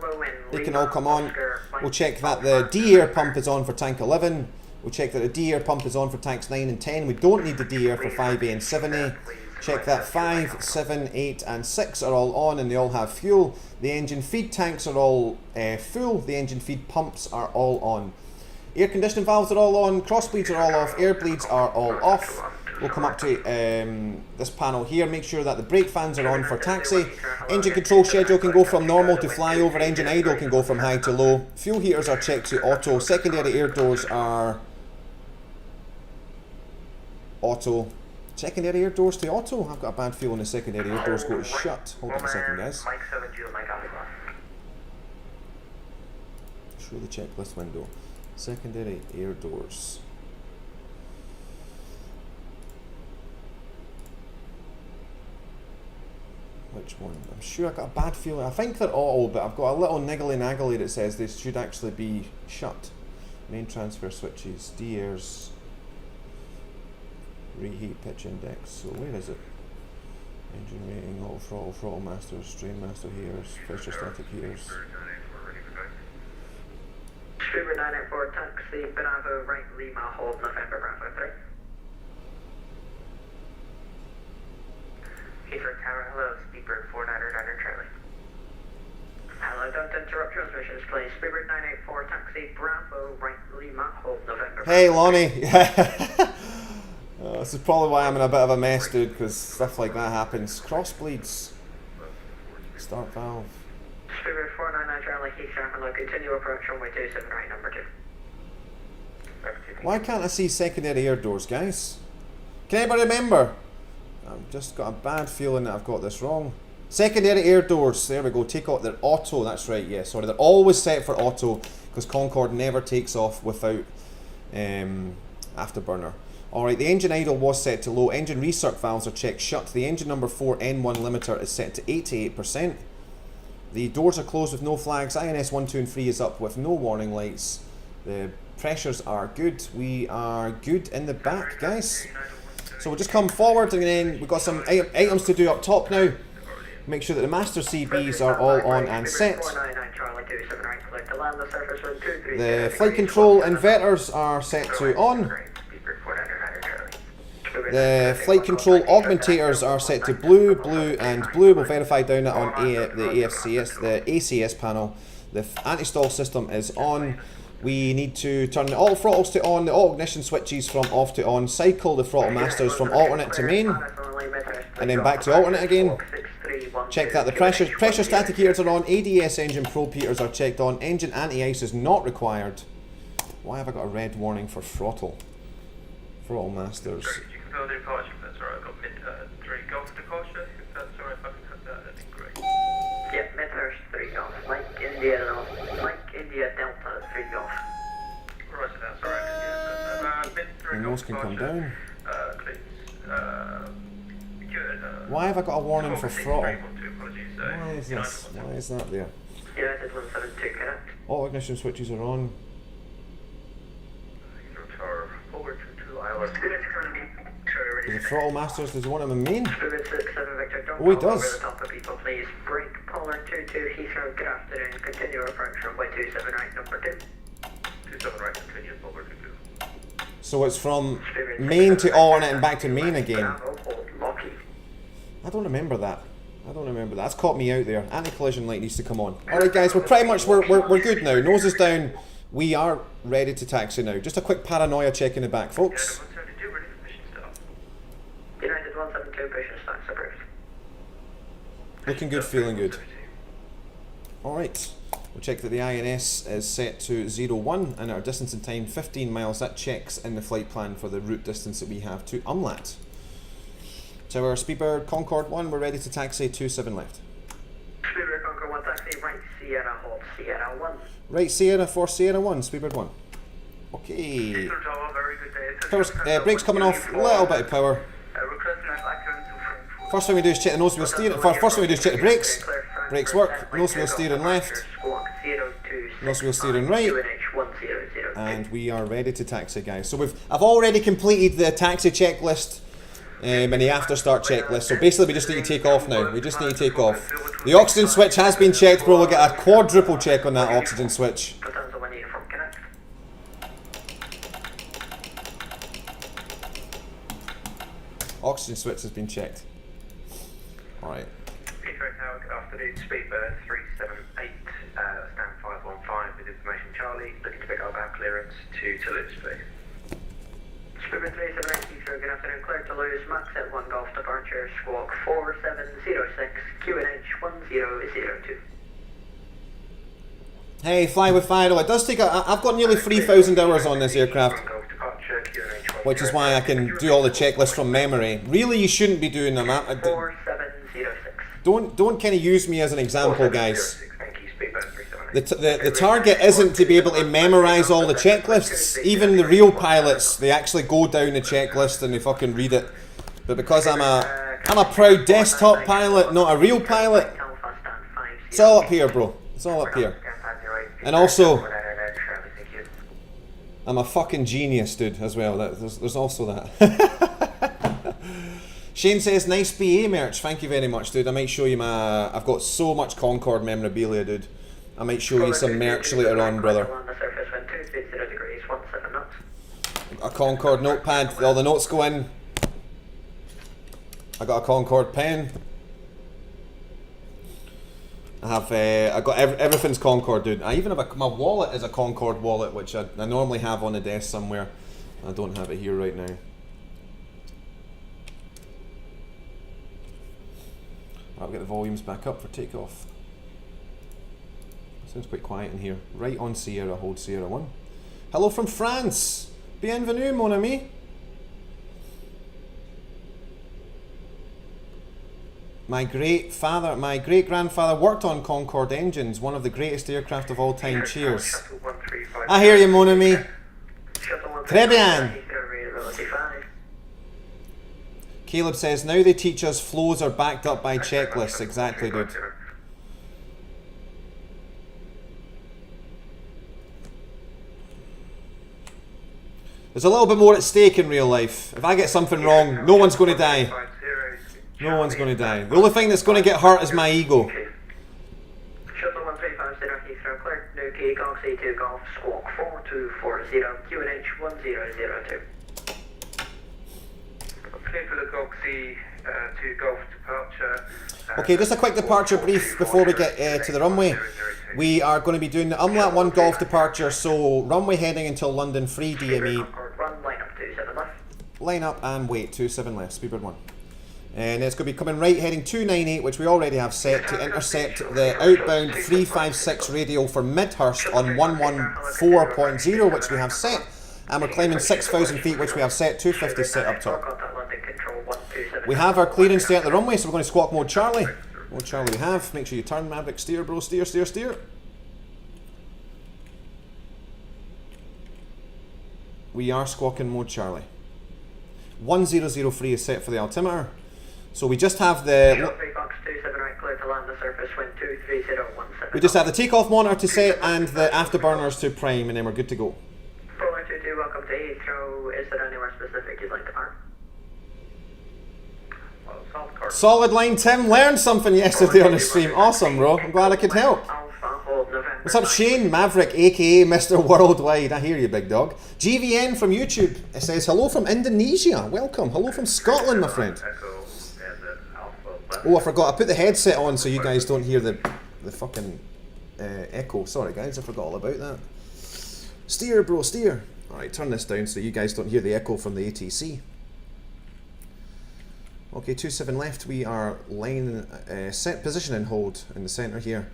They can all come on. We'll check that the D-air pump is on for tank 11. We'll check that the D-air pump is on for tanks 9 and 10. We don't need the D-air for 5A and 7A. Check that 5, 7, 8 and 6 are all on and they all have fuel. The engine feed tanks are all full. The engine feed pumps are all on. Air conditioning valves are all on. Cross bleeds are all off. Air bleeds are all off. We'll come up to this panel here. Make sure that the brake fans are on for taxi. Engine control schedule can go from normal to flyover. Engine idle can go from high to low. Fuel heaters are checked to auto. Secondary air doors are auto. Secondary air doors to auto. I've got a bad feeling the secondary air doors go to shut. Hold on a second, guys. Show the checklist window. Secondary air doors. Which one? I'm sure I got a bad feeling. I think they're auto, but I've got a little niggly naggly that says they should actually be shut. Main transfer switches, D-airs. Reheat pitch index. So where is it? Engine rating, auto throttle, throttle masters, strain master heaters, pressure static heaters. Speedbird 984, taxi Bravo, right Lima, hold November Bravo 3. Heathrow Tower, hello, Speedbird 499 Charlie. Hello, don't interrupt transmissions, please. Speedbird 984, taxi Bravo, right Lima, hold November. Hey Lonnie! This is probably why I'm in a bit of a mess, dude, because stuff like that happens. Cross bleeds. Start valve. Speedbird 499 Charlie, Heathrow, hello, continue approach runway 27 right, number 2. Why can't I see secondary air doors, guys? Can anybody remember? I've just got a bad feeling that I've got this wrong. Secondary air doors, there we go, takeoff, they're auto, that's right, yeah, sorry, they're always set for auto, because Concorde never takes off without afterburner. Alright, the engine idle was set to low, engine recirc valves are checked shut, the engine number 4 N1 limiter is set to 88%. The doors are closed with no flags, INS 1, 2 and 3 is up with no warning lights. The pressures are good, we are good in the back, guys. So we'll just come forward and then we've got some items to do up top now. Make sure that the master CBs are all on and set. The flight control inverters are set to on. The flight control augmentators are set to blue, blue and blue. We'll verify down that on the ACS panel. The anti-stall system is on. We need to turn all throttles to on, the auto ignition switches from off to on, cycle the throttle masters from alternate to main, and then back to alternate again. Check that the pressure static heaters are on, ADS engine probe heaters are checked on, engine anti-ice is not required. Why have I got a red warning for throttle? Throttle masters. You can build a departure if that's alright. I've got mid-3 Golf departure. If that's alright, if I can cut that, that'd be great. Yep, mid-first 3 Golf. Mike India Delta 3 Golf. Right, so that's alright. Yeah, mid-3 And Golf those can come down. Please. Why have I got a warning for throttle? Apologies. Why is this? Why is that there? United 172, correct. All ignition switches are on. Is the throttle masters, does he want him in main? Oh, he does. Please brake Polar 22 Heathrow, good afternoon. Continue approach runway 27 right, number 2. 27 right, continue forward to 2. So it's from main to alternate and back to main again. I don't remember that. That's caught me out there. Anti-collision light needs to come on. Alright guys, we're pretty much, we're good now. Nose is down. We are ready to taxi now. Just a quick paranoia check in the back, folks. United 172, mission starts approved. Looking good, feeling good. Alright, we'll check that the INS is set to 01 and our distance and time 15 miles. That checks in the flight plan for the route distance that we have to Umlat. So our Speedbird Concorde 1, we're ready to taxi 27 left. Speedbird Concorde 1, taxi right Sierra, hold Sierra 1. Right Sierra for Sierra 1, Speedbird 1. Okay. Brakes coming off, a little bit of power. First thing we do is check the nose wheel steering. First thing we do is check the brakes. Brakes work. Nose wheel steering left. Nose wheel steering right. And we are ready to taxi, guys. So I've already completed the taxi checklist and the after start checklist. So basically we just need to take off now. We just need to take off. The oxygen switch has been checked, bro. We'll get a quadruple check on that oxygen switch. Oxygen switch has been checked. Alright. Heathrow Tower, good afternoon. Speedbird 378, stand 515 with information Charlie. Looking to pick up our clearance to Toulouse, please. Speedbird 378, Heathrow, good afternoon. Clear to Toulouse, max at 1 Golf departure, squawk 4706, QNH 1002. Hey, fly with fire. It does take I've got nearly 3,000 hours on this aircraft, which is why I can do all the checklists from memory. Really, you shouldn't be doing them. Don't kind of use me as an example, guys. The target isn't to be able to memorize all the checklists. Even the real pilots, they actually go down the checklist and they fucking read it. But because I'm a proud desktop pilot, not a real pilot, it's all up here, bro. It's all up here. And also, I'm a fucking genius, dude, as well. There's also that. Shane says, nice BA merch. Thank you very much, dude. I might show you my... I've got so much Concorde memorabilia, dude. I might show you some merch later on, brother. A Concorde notepad. All the notes go in. I got a Concorde pen. I got everything's Concorde, dude. I even have my wallet is a Concorde wallet, which I normally have on the desk somewhere. I don't have it here right now. I'll get the volumes back up for takeoff. Sounds quite quiet in here. Right on Sierra, hold Sierra 1. Hello from France! Bienvenue, mon ami! My great-grandfather worked on Concorde engines, one of the greatest aircraft of all time. Cheers. I hear you, mon ami. Très bien. Caleb says, now they teach us flows are backed up by checklists. Exactly, dude. There's a little bit more at stake in real life. If I get something wrong, no one's going to die. No one's going to die. The only thing that's going to get hurt is my ego. Shuttle 1350 Heathrow, clear. New key, Golf C2 Golf, squawk 4240, QNH 1002. Clear for the Golf C2 Golf departure. Okay, just a quick departure brief before we get to the runway. We are going to be doing the umlaut 1 Golf departure, so runway heading until London, free DME. Line up 27 left. Line up and wait, 27 left, Speedbird 1. And it's going to be coming right, heading 298, which we already have set to intercept the outbound 356 radio for Midhurst on 114.0, which we have set. And we're climbing 6,000 feet, which we have set, 250 set up top. We have our clearance to enter the runway, so we're going to squawk mode Charlie. Mode Charlie we have. Make sure you turn, Maverick. Steer, bro. Steer, steer, steer. We are squawking mode Charlie. 1003 is set for the altimeter. So we just have the... We just have the takeoff monitor to set and the afterburners to prime, and then we're good to go. 4122, welcome to Heathrow. Is there anywhere specific you'd like to park? Solid line, Tim. Learned something yesterday on the stream. Awesome, bro. I'm glad I could help. What's up, Shane? Maverick, aka Mr. Worldwide. I hear you, big dog. GVN from YouTube. It says, hello from Indonesia. Welcome. Hello from Scotland, my friend. Oh, I forgot. I put the headset on so you guys don't hear the fucking echo. Sorry, guys. I forgot all about that. Steer, bro. Steer. Alright, turn this down so you guys don't hear the echo from the ATC. Okay, 27 left. We are line set position and hold in the centre here.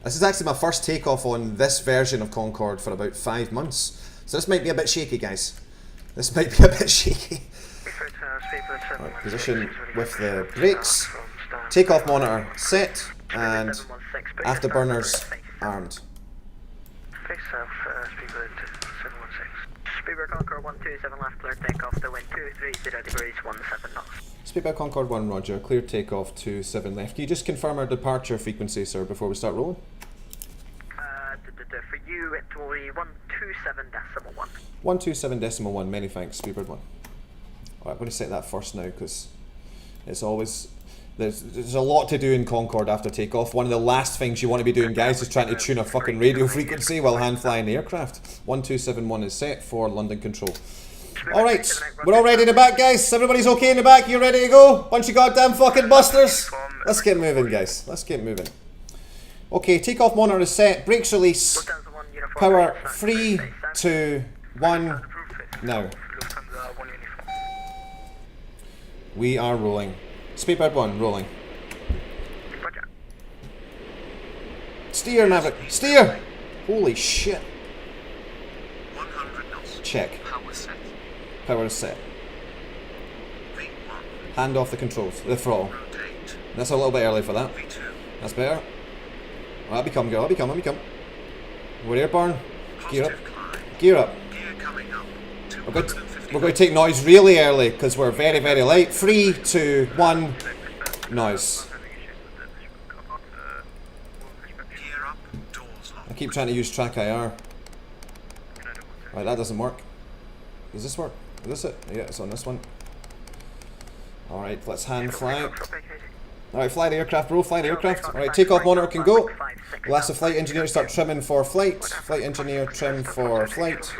This is actually my first takeoff on this version of Concorde for about 5 months. So this might be a bit shaky, guys. This might be a bit shaky. Right, position with the brakes. Takeoff monitor set and afterburners armed. Face south, Speedbird 716. Speedbird Concorde 127 left, clear takeoff, the wind 230 degrees, 17 knots. Speedbird Concorde 1, roger, clear takeoff 27 left. Can you just confirm our departure frequency, sir, before we start rolling? For you, it will be 127.1. 127.1, many thanks, Speedbird 1. Alright, I'm going to set that first now, because it's always... There's a lot to do in Concorde after takeoff. One of the last things you want to be doing, guys, is trying to tune a fucking radio frequency while hand flying the aircraft. 1271 is set for London control. Alright, we're all ready in the back, guys. Everybody's okay in the back? You ready to go? Bunch of goddamn fucking busters. Let's get moving, guys. Let's get moving. Okay, takeoff monitor is set. Brakes release. Power 3, 2, 1. Now. We are rolling. Speedbird 1, rolling. Steer, Maverick. Steer! Holy shit. 100 knots. Check. Power set. Power is set. Hand off the controls, the throttle. Rotate. That's a little bit early for that. V2. That's better. Well, I'll be coming, girl. I'll be coming. We're airborne. Gear up. Gear up. Gear coming up. We're going to take noise really early because we're very, very light. 3, 2, 1. Noise. keep trying to use TrackIR. Right, that doesn't work. Does this work? Is this it? Yeah, it's on this one. Alright, let's hand fly. Alright, fly the aircraft, bro, fly the aircraft. Alright, takeoff monitor can go. We'll ask the flight engineer to start trimming for flight. Flight engineer, trim for flight.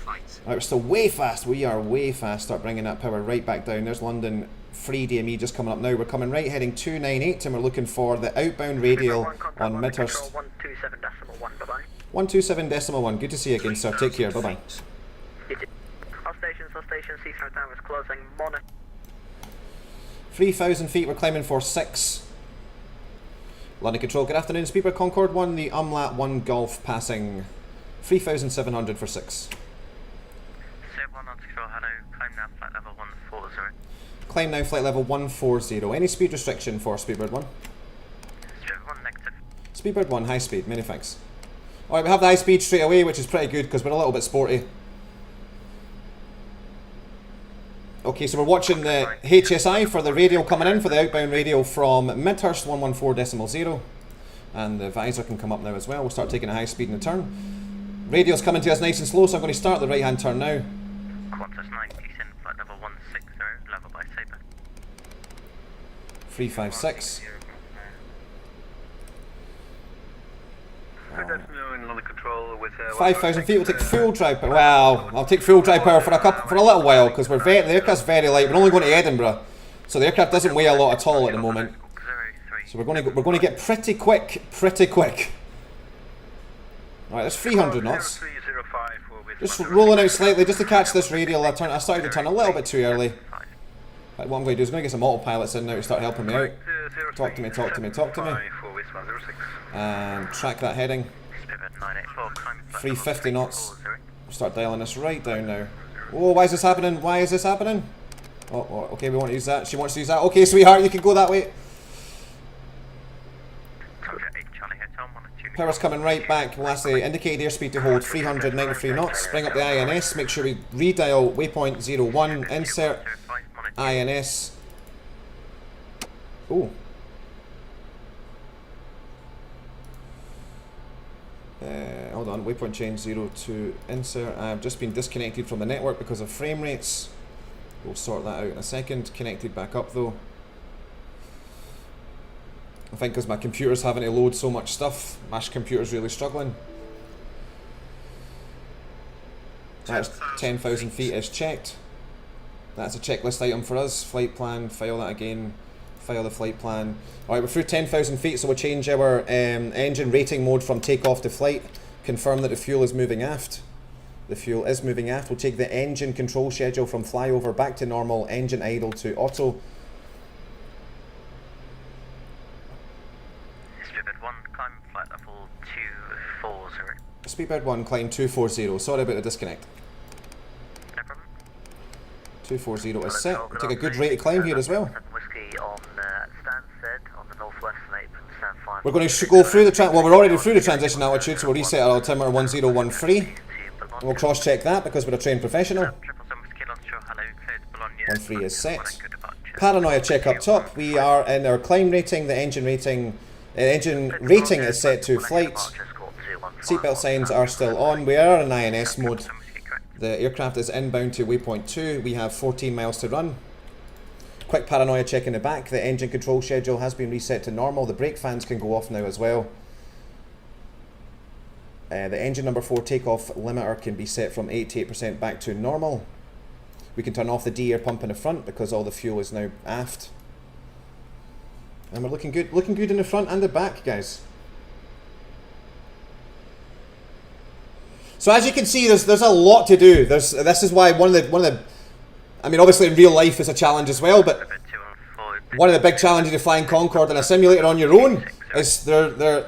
Alright, we're still way fast. We are way fast. Start bringing that power right back down. There's London free DME just coming up now. We're coming right heading 298 and we're looking for the outbound radial on Midhurst. 127.1. Good to see you again, sir. Take care. Bye-bye. Station, Seafront Tower is closing. Monitor. 3,000 feet, we're climbing for 6. London Control, good afternoon. Speedbird Concorde 1, the Umlaut 1 Golf passing 3,700 for 6. Climb now, flight level 140. Climb now, flight level 140. Any speed restriction for Speedbird 1? Speedbird 1 negative. Speedbird 1, high speed, many thanks. Alright, we have the high speed straight away, which is pretty good because we're a little bit sporty. Okay, so we're watching the HSI for the radial coming in, for the outbound radial from Midhurst 114.0. And the visor can come up now as well. We'll start taking a high speed in the turn. Radial's coming to us nice and slow, so I'm going to start the right hand turn now. Qantas 9, descend flight level 160, level by Sabre. 356. Good afternoon, London Control with 5,000 feet, we'll take full dry power. Wow, I'll take full dry power for a little while because the aircraft's very light. We're only going to Edinburgh, so the aircraft doesn't weigh a lot at all at the moment. So we're going to get pretty quick. Alright, that's 300 knots. Just rolling out slightly just to catch this radial. I started to turn a little bit too early. Right, what I'm going to do is I'm going to get some autopilots in now to start helping me out. Talk to me. And track that heading. 350 knots. We'll start dialing this right down now. Oh, why is this happening? Oh, okay, we want to use that. She wants to use that. Okay, sweetheart, you can go that way. Power's coming right back. We'll ask the indicated airspeed to hold 393 knots. Bring up the INS. Make sure we redial waypoint 01. Insert INS. Oh. Hold on, waypoint change 02 insert. I've just been disconnected from the network because of frame rates. We'll sort that out in a second. Connected back up though. I think because my computer's having to load so much stuff, my computer's really struggling. That's 10,000 feet is checked. That's a checklist item for us. Flight plan, file that again. File the flight plan. Alright, we're through 10,000 feet, so we'll change our engine rating mode from takeoff to flight. Confirm that the fuel is moving aft. The fuel is moving aft. We'll take the engine control schedule from flyover back to normal, engine idle to auto. Speedbird 1, climb flight level 240. Speedbird 1, climb 240. Sorry about the disconnect. No problem. 240 is set. We'll take a good rate of climb here as well. Whiskey on Stansted on the northwest and stand 5. We're going to go through the we're already through the transition altitude, so we'll reset our altimeter 1013. And we'll cross check that because we're a trained professional. 13 is set. Paranoia check up top. We are in our climb rating. The engine rating is set to flight. Seatbelt signs are still on. We are in INS mode. The aircraft is inbound to waypoint 2. We have 14 miles to run. Quick paranoia check in the back. The engine control schedule has been reset to normal. The brake fans can go off now as well. The engine number 4 takeoff limiter can be set from 88% back to normal. We can turn off the D-air pump in the front because all the fuel is now aft. And we're looking good in the front and the back, guys. So as you can see, there's a lot to do. This is why one of the I mean, obviously in real life it's a challenge as well, but one of the big challenges of flying Concorde in a simulator on your own is there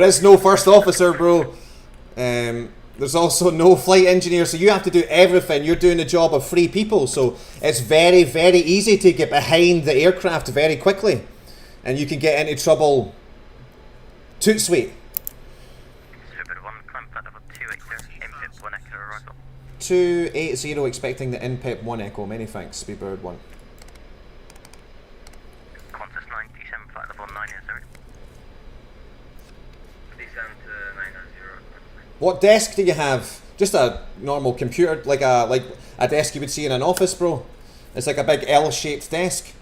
is no first officer, bro. There's also no flight engineer, so you have to do everything. You're doing the job of 3 people, so it's very, very easy to get behind the aircraft very quickly, and you can get into trouble toot sweet. 280 expecting the INPEP 1 Echo. Many thanks, Speedbird 1. Qantas 9, descend flight level 9 is 0. Descend What desk do you have? Just a normal computer, like a desk you would see in an office, bro. It's like a big L-shaped desk.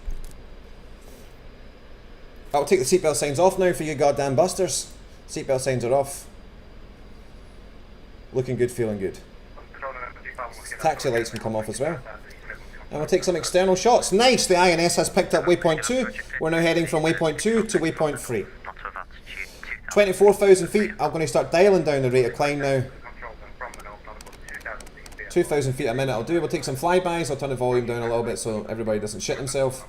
I'll take the seatbelt signs off now for you goddamn busters. Seatbelt signs are off. Looking good, feeling good. Taxi lights can come off as well. And we'll take some external shots. Nice, the INS has picked up waypoint 2. We're now heading from waypoint 2 to waypoint 3. 24,000 feet. I'm going to start dialing down the rate of climb now. 2,000 feet a minute I'll do. We'll take some flybys. I'll turn the volume down a little bit so everybody doesn't shit himself.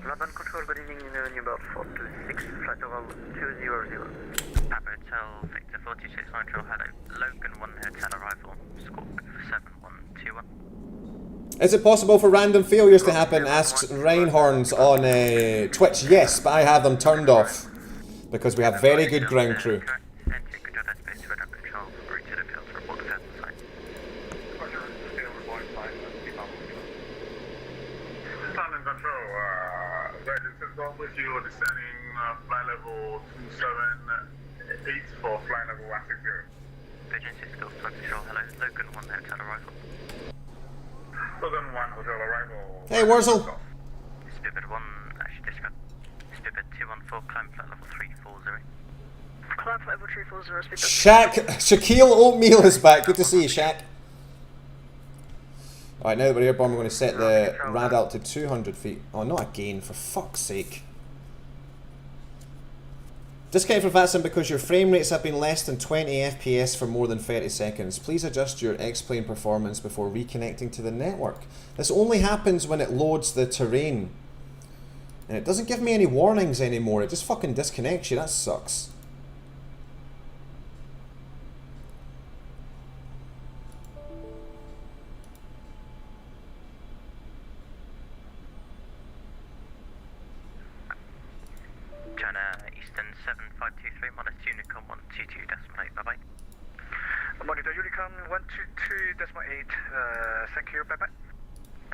London Control, good evening, about 426, flight level 200. Papa Hotel, Victor 46 Nitro, hello. Logan 1 Hotel arrival, Squawk 7121. Is it possible for random failures to happen? Asks Reinhorns on Twitch. Yes, but I have them turned off because we have very good ground crew. With you descending flight level 278 for flight level 160. Pigeon 6 Golf Control, hello. Logan 1 Hotel arrival. Logan 1 Hotel arrival. Hey, Wurzel. Speedbird 1, actually discount. Speedbird 214, climb flight level 340. Climb flight level 340, Speedbird. Shaquille Oatmeal is back. Good to see you, Shaq. Alright, now that we're airborne, we're going to set the rad out to 200 feet. Oh, not again, for fuck's sake. Discount for VATSIM because your frame rates have been less than 20 FPS for more than 30 seconds. Please adjust your X-Plane performance before reconnecting to the network. This only happens when it loads the terrain. And it doesn't give me any warnings anymore, it just fucking disconnects you, that sucks. China Eastern 7523, minus Unicom 122.8, bye bye. Monitor Unicom 122.8, thank you, bye bye.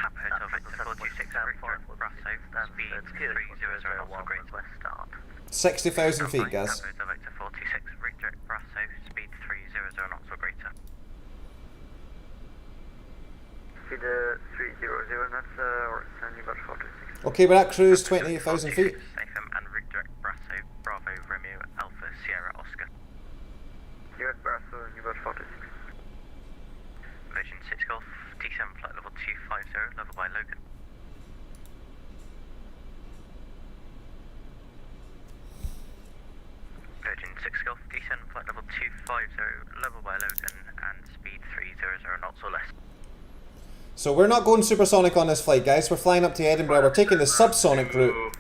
Papa Hotel Victor 426, Victor Brasso, speed 300 knots for great west start. 60,000 feet, guys. Papa Hotel Victor 46, redirect Brasso, speed 300 knots or greater. Speed 300 knots, or standing about 46. Okay, we're at cruise 28,000 feet. And redirect Brasso, Bravo, Romeo, Alpha, Sierra, Oscar. Direct Brasso, and about 46. Virgin 6 Golf, T7 flight level 250, level by Logan. Virgin 6 Golf, T7 flight level 250, level by Logan, and speed 300 knots or less. So we're not going supersonic on this flight, guys. We're flying up to Edinburgh. We're taking the subsonic route.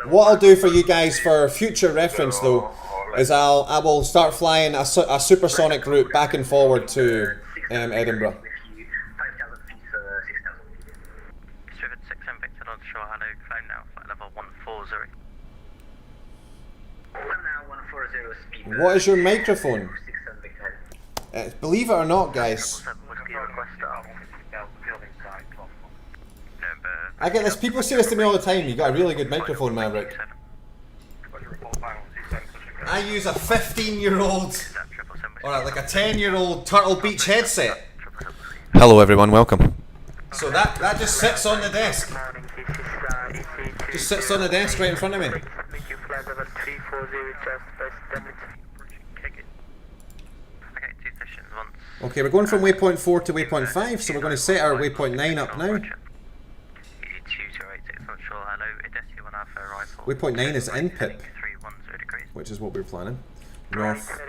What I'll do for you guys for future reference, though, is I will start flying a supersonic route back and forward to Edinburgh. Spirit 6 and Victor on shore, hello, climb now, flight level 140. What is your microphone? Believe it or not, guys, I get this. People say this to me all the time. You got a really good microphone, Maverick. I use a 15-year-old or like a 10-year-old Turtle Beach headset. Hello, everyone. Welcome. So that just sits on the desk. Just sits on the desk right in front of me. Okay, we're going from waypoint 4 to waypoint 5, so we're going to set our waypoint 9 up now. Waypoint 9 is in PIP, which is what we're planning. North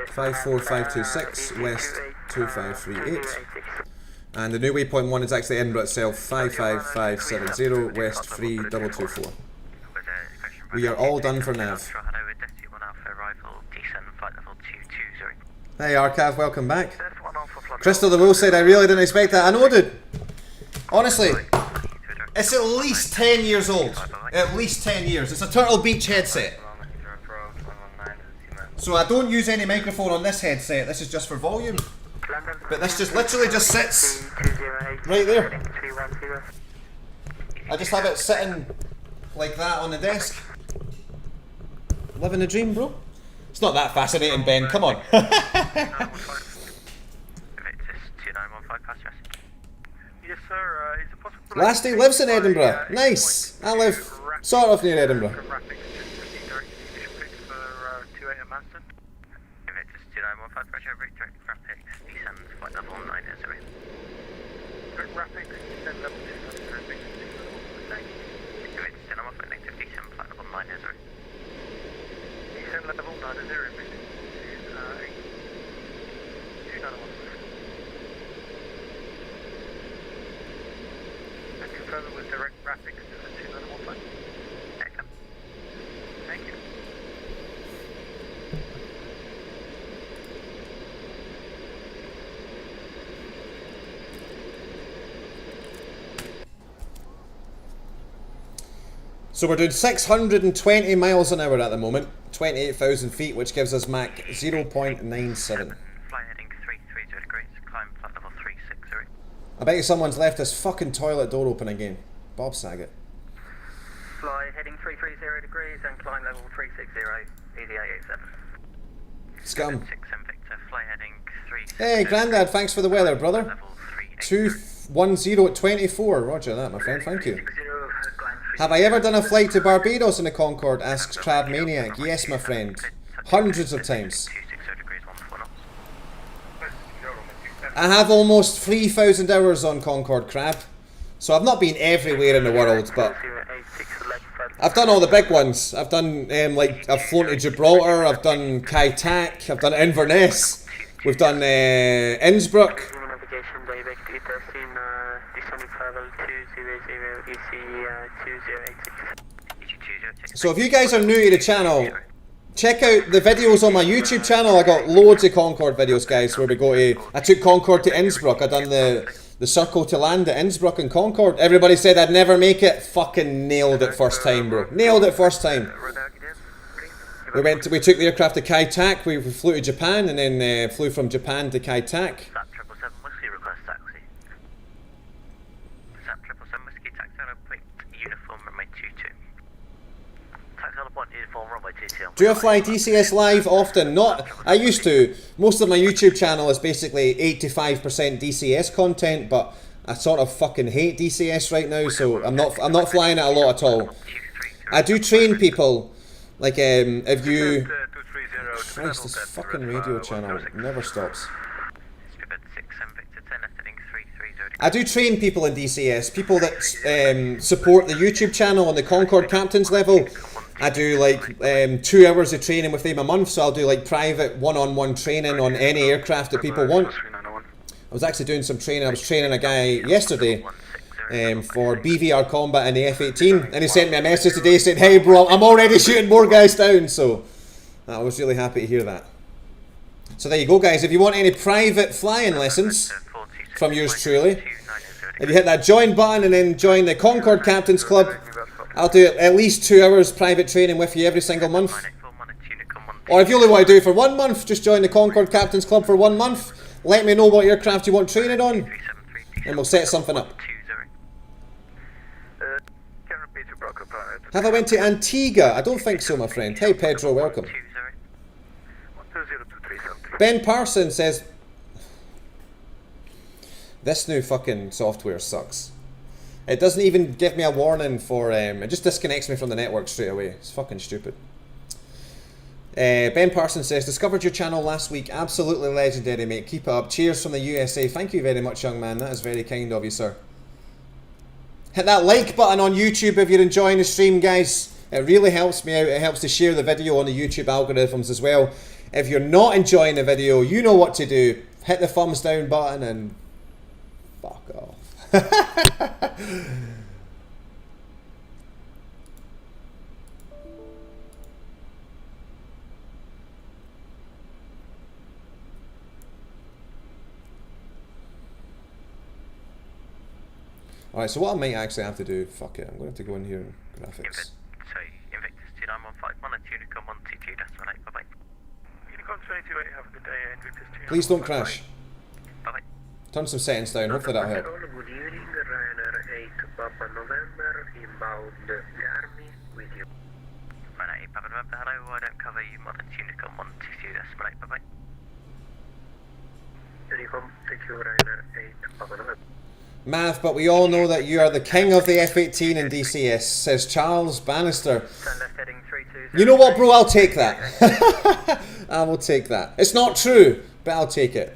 54526, west 2538. And the new waypoint 1 is actually Edinburgh itself, 55570, west 3224. We are all done for nav. Hey Arcav, welcome back. Crystal the Will said, I really didn't expect that. I know, dude. Honestly, it's at least 10 years old. At least 10 years. It's a Turtle Beach headset. So I don't use any microphone on this headset. This is just for volume. But this just literally just sits right there. I just have it sitting like that on the desk. Living the dream, bro. It's not that fascinating, Ben. Come on. Yes, sir. Is it possible? Lasty lives in Edinburgh. Nice. I live sort of near Edinburgh. So we're doing 620 miles an hour at the moment, 28,000 feet, which gives us Mach 0.97. Fly heading 330 degrees, climb flight level 360. I bet you someone's left this fucking toilet door open again. Bob Saget. Fly heading 330 degrees and climb level 360, EVGA 87. Scum. 6 Victor, fly heading 360. Hey, Grandad, thanks for the weather, brother. 210 at 24. Roger that, my friend, thank you. Have I ever done a flight to Barbados in a Concorde? Asks Crab Maniac. Yes, my friend. Hundreds of times. I have almost 3,000 hours on Concorde, Crab. So I've not been everywhere in the world, but I've done all the big ones. I've done, like, I've flown to Gibraltar, I've done Kai Tak, I've done Inverness, we've done Innsbruck. So if you guys are new to the channel, check out the videos on my YouTube channel. I got loads of Concorde videos, guys, where we go to... I took Concorde to Innsbruck. I done the circle to land at Innsbruck and Concorde. Everybody said I'd never make it. Fucking nailed it first time, bro. Nailed it first time. We took the aircraft to Kai Tak. We flew to Japan and then flew from Japan to Kai Tak. Do I fly DCS live often? Not. I used to. Most of my YouTube channel is basically 85% DCS content, but I sort of fucking hate DCS right now, so I'm not flying it a lot at all. I do train people, like if you. Christ, this fucking radio channel never stops. I do train people in DCS, people that support the YouTube channel on the Concorde Captains level. I do like 2 hours of training with them a month, so I'll do like private one-on-one training on any aircraft that people want. I was actually doing some training. I was training a guy yesterday for BVR combat in the F-18, and he sent me a message today saying, "Hey bro, I'm already shooting more guys down," so I was really happy to hear that. So there you go, guys. If you want any private flying lessons from yours truly, if you hit that join button and then join the Concorde Captains Club, I'll do at least 2 hours private training with you every single month. Or if you only want to do it for 1 month, just join the Concorde Captains Club for 1 month. Let me know what aircraft you want training on, and we'll set something up. Have I went to Antigua? I don't think so, my friend. Hey Pedro, welcome. Ben Parson says, this new fucking software sucks. It doesn't even give me a warning for, it just disconnects me from the network straight away. It's fucking stupid. Ben Parsons says, discovered your channel last week. Absolutely legendary, mate. Keep it up. Cheers from the USA. Thank you very much, young man. That is very kind of you, sir. Hit that like button on YouTube if you're enjoying the stream, guys. It really helps me out. It helps to share the video on the YouTube algorithms as well. If you're not enjoying the video, you know what to do. Hit the thumbs down button and fuck off. Alright, so what I might actually have to do, fuck it, I'm going to have to go in here and graphics. Invictus 2915, Unicom 122, that's right, bye bye. Unicom 228, have a good day, Invictus 2915. Please don't crash. Bye bye. Turn some settings down, hopefully that'll help. Good evening, Ryanair 8 Papa November, inbound Army with you. Ryanair 8 Have a remember, hello, I don't cover you, Modern Unicom 122.8, bye-bye. Unicom, thank you, Ryder 8, Papa. Mav, but we all know that you are the king of the F-18 in DCS, says Charles Bannister. You know what, bro? I'll take that. I will take that. It's not true, but I'll take it.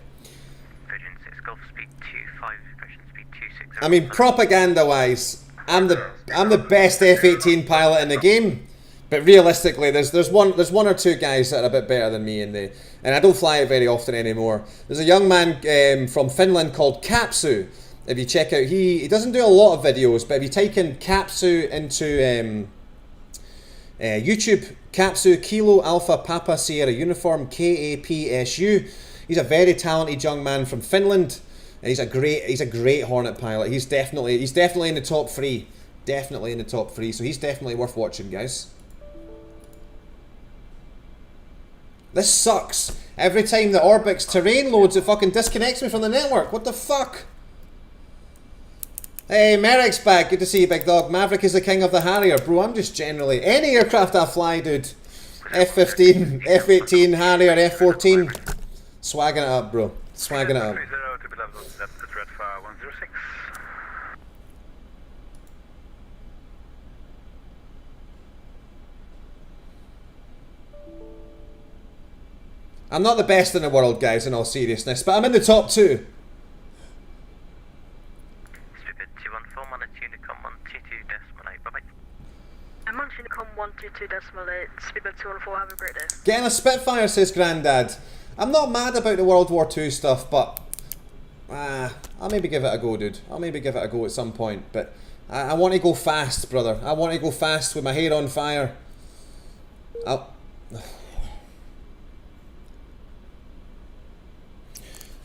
I mean, propaganda-wise, I'm the best F-18 pilot in the game. But realistically, there's one or two guys that are a bit better than me, and I don't fly it very often anymore. There's a young man from Finland called Kapsu. If you check out, he doesn't do a lot of videos, but if you type in Kapsu into YouTube, Kapsu Kilo Alpha Papa Sierra Uniform KAPSU. He's a very talented young man from Finland, and he's a great Hornet pilot. He's definitely in the top 3, definitely in the top 3. So he's definitely worth watching, guys. This sucks. Every time the Orbix terrain loads, it fucking disconnects me from the network. What the fuck? Hey, Merrick's back. Good to see you, big dog. Maverick is the king of the Harrier. Bro, I'm just generally... Any aircraft I fly, dude. F-15, F-18, Harrier, F-14. Swagging it up, bro. Swagging it up. I'm not the best in the world, guys, in all seriousness, but I'm in the top 2. Speedbird 214, Monarch Unicom 122.8, bye-bye. Monarch Unicom 122.8, Speedbird 214, have a great day. Getting a Spitfire, says Grandad. I'm not mad about the World War II stuff, but I'll maybe give it a go, dude. I'll maybe give it a go at some point, but I want to go fast, brother. I want to go fast with my hair on fire.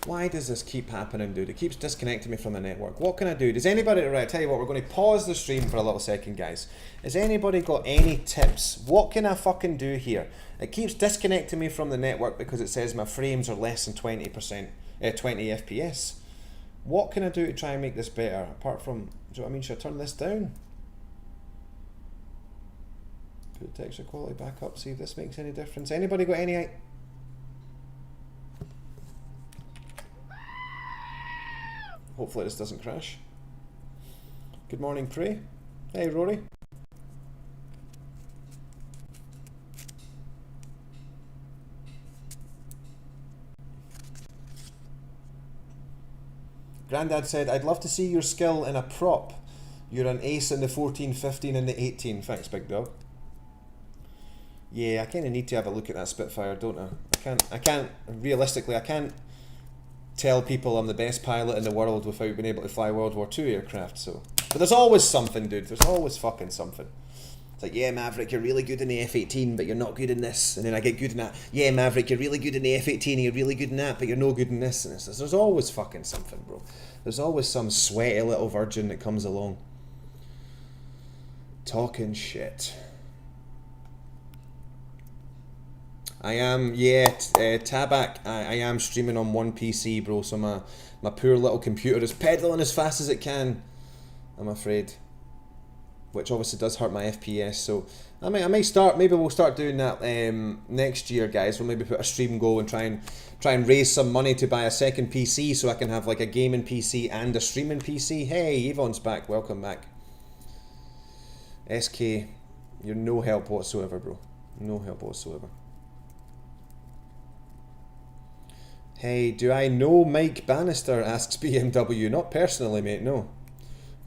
Why does this keep happening, dude? It keeps disconnecting me from the network. What can I do? Does anybody... Right, I tell you what, we're going to pause the stream for a little second, guys. Has anybody got any tips? What can I fucking do here? It keeps disconnecting me from the network because it says my frames are less than 20 FPS. What can I do to try and make this better? Apart from... Do you know what I mean? Should I turn this down? Put the texture quality back up, see if this makes any difference. Anybody got any... Hopefully this doesn't crash. Good morning, Prey. Hey, Rory. Grandad said, I'd love to see your skill in a prop. You're an ace in the 14, 15 and the 18. Thanks, big dog. Yeah, I kind of need to have a look at that Spitfire, don't I? I can't, realistically, I can't tell people I'm the best pilot in the world without being able to fly World War II aircraft, so. But there's always something, dude. There's always fucking something. It's like, yeah, Maverick, you're really good in the F-18, but you're not good in this. And then I get good in that. Yeah, Maverick, you're really good in the F-18, and you're really good in that, but you're no good in this. And this. There's always fucking something, bro. There's always some sweaty little virgin that comes along. Talking shit. I am, yeah, Tabak, I am streaming on one PC, bro, so my poor little computer is pedaling as fast as it can, I'm afraid. Which obviously does hurt my FPS, so I may start, maybe we'll start doing that next year, guys. We'll maybe put a stream goal and try and raise some money to buy a second PC so I can have like a gaming PC and a streaming PC. Hey, Yvonne's back, welcome back. SK, you're no help whatsoever, bro. No help whatsoever. Hey, do I know Mike Bannister, asks BMW. Not personally, mate, no.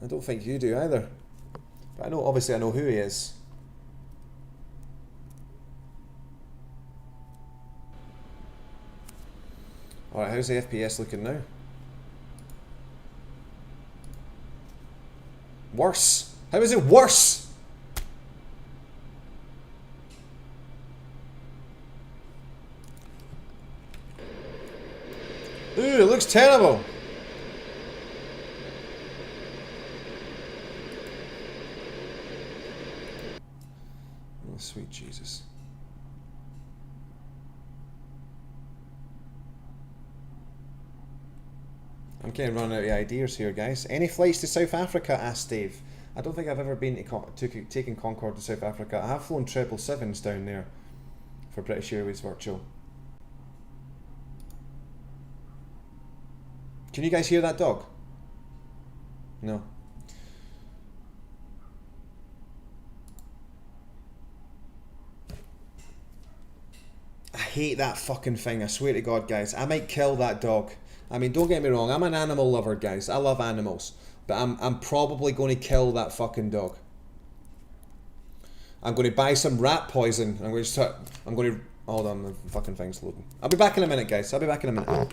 I don't think you do either. But I know, obviously I know who he is. Alright, how's the FPS looking now? Worse. How is it worse? Ooh, it looks terrible. Oh, sweet Jesus. I'm kind of running out of ideas here, guys. Any flights to South Africa? Asked Dave. I don't think I've ever been to taking Concorde to South Africa. I have flown 777s down there for British Airways Virtual. Can you guys hear that dog? No. I hate that fucking thing, I swear to God, guys. I might kill that dog. I mean, don't get me wrong, I'm an animal lover, guys. I love animals. But I'm probably going to kill that fucking dog. I'm going to buy some rat poison. I'm going to... Hold on, the fucking thing's loading. I'll be back in a minute, guys. I'll be back in a minute.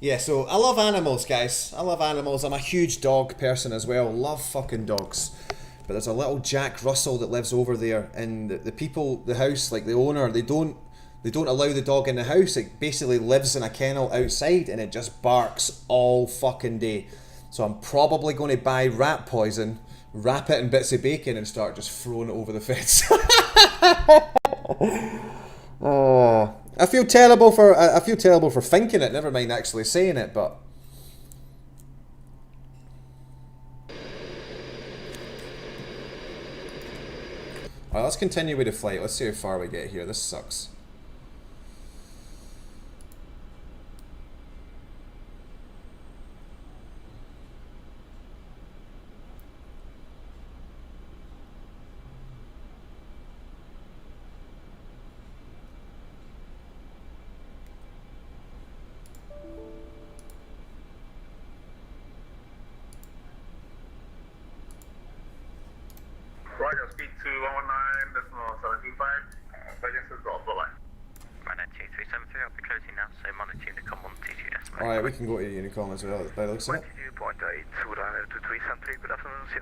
Yeah, so I love animals, guys. I love animals. I'm a huge dog person as well. Love fucking dogs. But there's a little Jack Russell that lives over there, and the people, the house, like the owner, they don't allow the dog in the house. It basically lives in a kennel outside, and it just barks all fucking day. So I'm probably going to buy rat poison, wrap it in bits of bacon, and start just throwing it over the fence. Oh, I feel terrible for thinking it. Never mind actually saying it, but. Alright, let's continue with the flight. Let's see how far we get here. This sucks. Roger, speed to 119.725. Guidance is off the line. Right, 2373, I'll be closing now, so monitor Unicom 122.8. Alright, we can go to Unicom as well, by the looks of it. 22.8, Surana 23 Sentry, good afternoon, sir.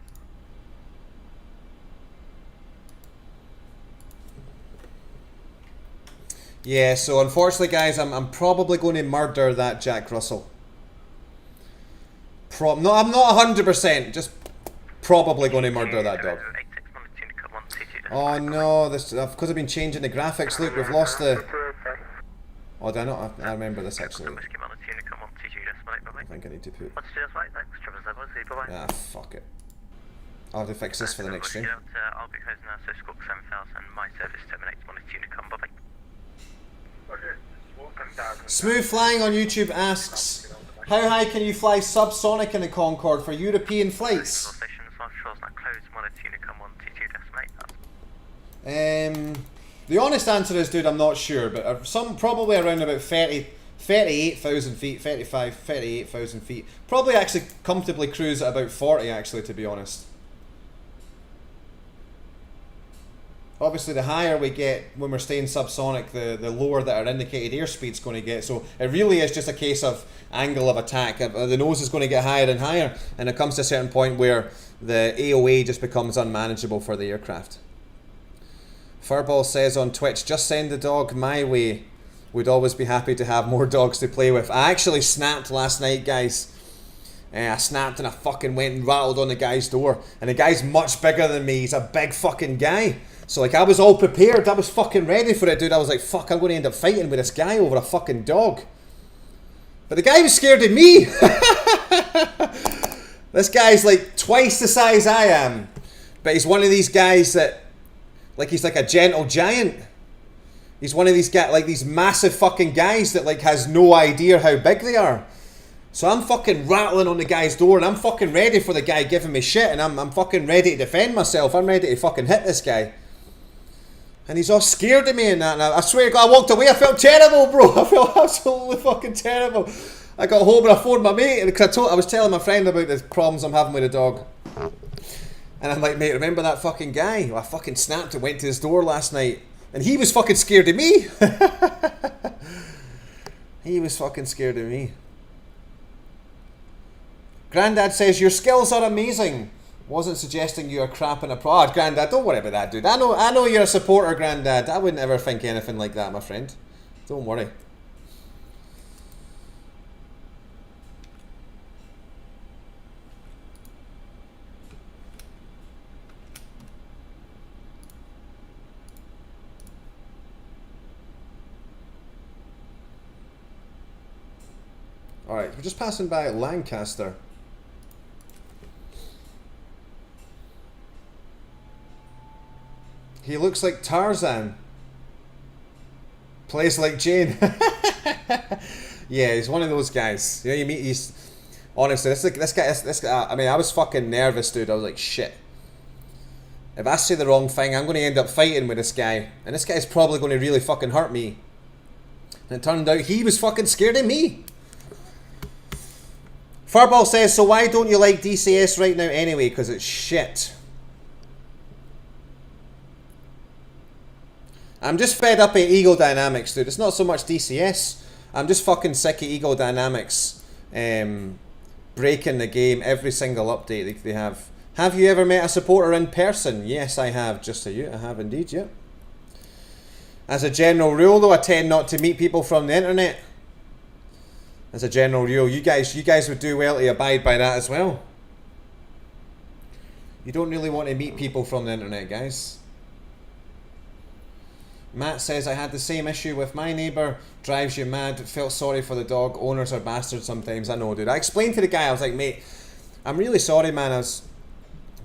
Yeah, so unfortunately guys, I'm probably going to murder that Jack Russell. No, I'm not 100%, just probably going to murder that dog. Oh no, this because I've been changing the graphics. Look, we've lost the... Oh, did I not? I remember this actually. I think I need to put... Ah, fuck it. I'll have to fix this for the next stream. I'll be closing now, so Squawk 7000, my service terminates, monitor Unicom, bye-bye. Smooth Flying on YouTube asks, how high can you fly subsonic in the Concorde for European flights? The honest answer is, dude, I'm not sure, but probably around about 38,000 feet, 38,000 feet. Probably actually comfortably cruise at about 40 actually, to be honest. Obviously, the higher we get when we're staying subsonic, the lower that our indicated airspeed's going to get. So it really is just a case of angle of attack. The nose is going to get higher and higher, and it comes to a certain point where the AOA just becomes unmanageable for the aircraft. Furball says on Twitch, just send the dog my way. Would always be happy to have more dogs to play with. I actually snapped last night, guys. I snapped and I fucking went and rattled on the guy's door. And the guy's much bigger than me. He's a big fucking guy. So like I was all prepared. I was fucking ready for it, dude. I was like, fuck, I'm going to end up fighting with this guy over a fucking dog. But the guy was scared of me. This guy's like twice the size I am. But he's one of these guys that... Like he's like a gentle giant. He's one of these guys, like these massive fucking guys that like has no idea how big they are. So I'm fucking rattling on the guy's door and I'm fucking ready for the guy giving me shit, and I'm fucking ready to defend myself. I'm ready to fucking hit this guy. And he's all scared of me and that, and I swear to God, I walked away, I felt terrible, bro. I felt absolutely fucking terrible. I got home and I phoned my mate, because I was telling my friend about the problems I'm having with the dog. And I'm like, mate, remember that fucking guy? Well, I fucking snapped and went to his door last night. And he was fucking scared of me. He was fucking scared of me. Grandad says, your skills are amazing. Wasn't suggesting you are crap in a pro. Oh, Grandad, don't worry about that, dude. I know you're a supporter, Grandad. I wouldn't ever think anything like that, my friend. Don't worry. Alright, we're just passing by Lancaster. He looks like Tarzan. Plays like Jane. Yeah, he's one of those guys. You know, you meet, he's... Honestly, this guy, I mean, I was fucking nervous, dude. I was like, shit. If I say the wrong thing, I'm going to end up fighting with this guy. And this guy's probably going to really fucking hurt me. And it turned out he was fucking scared of me. Furball says, so why don't you like DCS right now anyway? Because it's shit. I'm just fed up of Ego Dynamics, dude. It's not so much DCS. I'm just fucking sick of Ego Dynamics breaking the game every single update they have. Have you ever met a supporter in person? Yes, I have. Just so you, I have indeed, yeah. As a general rule, though, I tend not to meet people from the internet. As a general rule, you guys would do well to abide by that as well. You don't really want to meet people from the internet, guys. Matt says, I had the same issue with my neighbour. Drives you mad. Felt sorry for the dog. Owners are bastards sometimes. I know, dude. I explained to the guy, I was like, mate, I'm really sorry, man.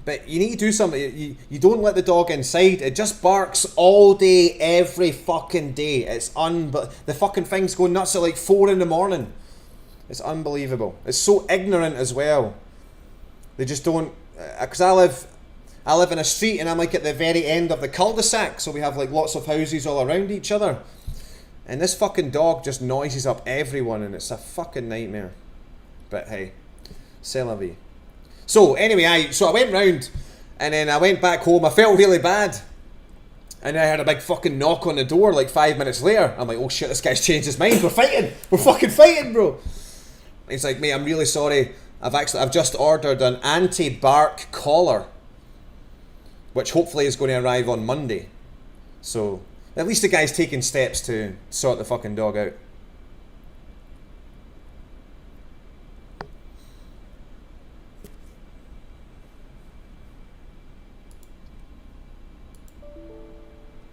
But you need to do something. You don't let the dog inside. It just barks all day, every fucking day. It's the fucking thing's going nuts at like 4 in the morning. It's unbelievable. It's so ignorant as well. They just don't... Because I live in a street and I'm like at the very end of the cul-de-sac, so we have like lots of houses all around each other. And this fucking dog just noises up everyone and it's a fucking nightmare. But hey, c'est la vie. So anyway, I went round and then I went back home. I felt really bad. And I heard a big fucking knock on the door like 5 minutes later. I'm like, oh shit, this guy's changed his mind. We're fighting. We're fucking fighting, bro. He's like, mate, I'm really sorry. I've just ordered an anti-bark collar, which hopefully is going to arrive on Monday. So, at least the guy's taking steps to sort the fucking dog out.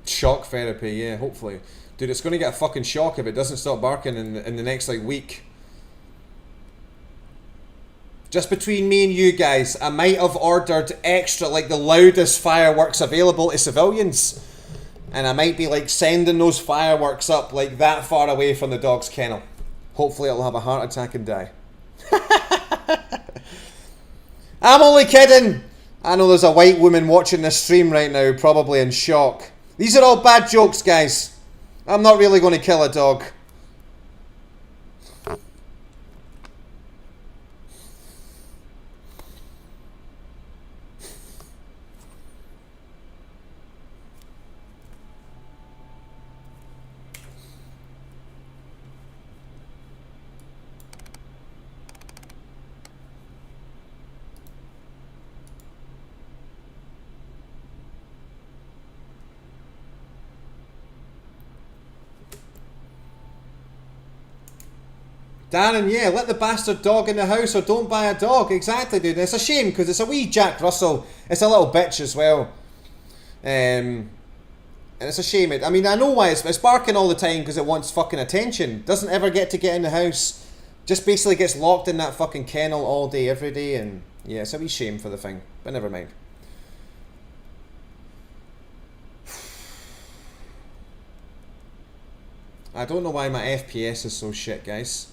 Shock therapy, yeah, hopefully. Dude, it's going to get a fucking shock if it doesn't stop barking in the next, like, week. Just between me and you guys, I might have ordered extra, like the loudest fireworks available to civilians. And I might be like sending those fireworks up like that far away from the dog's kennel. Hopefully it'll have a heart attack and die. I'm only kidding. I know there's a white woman watching this stream right now, probably in shock. These are all bad jokes, guys. I'm not really going to kill a dog. Darren, yeah, let the bastard dog in the house or don't buy a dog. Exactly, dude. It's a shame because it's a wee Jack Russell. It's a little bitch as well. And it's a shame. I mean, I know why. It's barking all the time because it wants fucking attention. Doesn't ever get to get in the house. Just basically gets locked in that fucking kennel all day, every day. And yeah, it's a wee shame for the thing. But never mind. I don't know why my FPS is so shit, guys.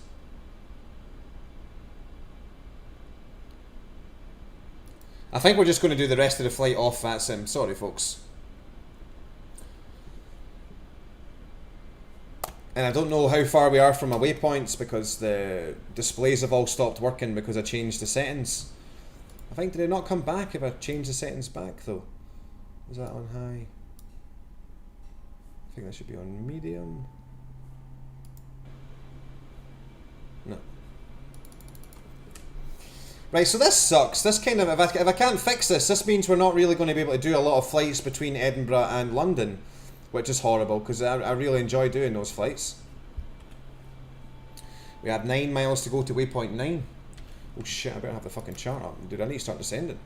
I think we're just going to do the rest of the flight off VATSIM. Sorry, folks. And I don't know how far we are from our waypoints because the displays have all stopped working because I changed the settings. I think, did it not come back if I changed the settings back though? Was that on high? I think that should be on medium. No. Right, so this sucks. This kind of, if I can't fix this, this means we're not really going to be able to do a lot of flights between Edinburgh and London, which is horrible because I really enjoy doing those flights. We have 9 miles to go to waypoint 9. Oh shit, I better have the fucking chart up. Dude, I need to start descending.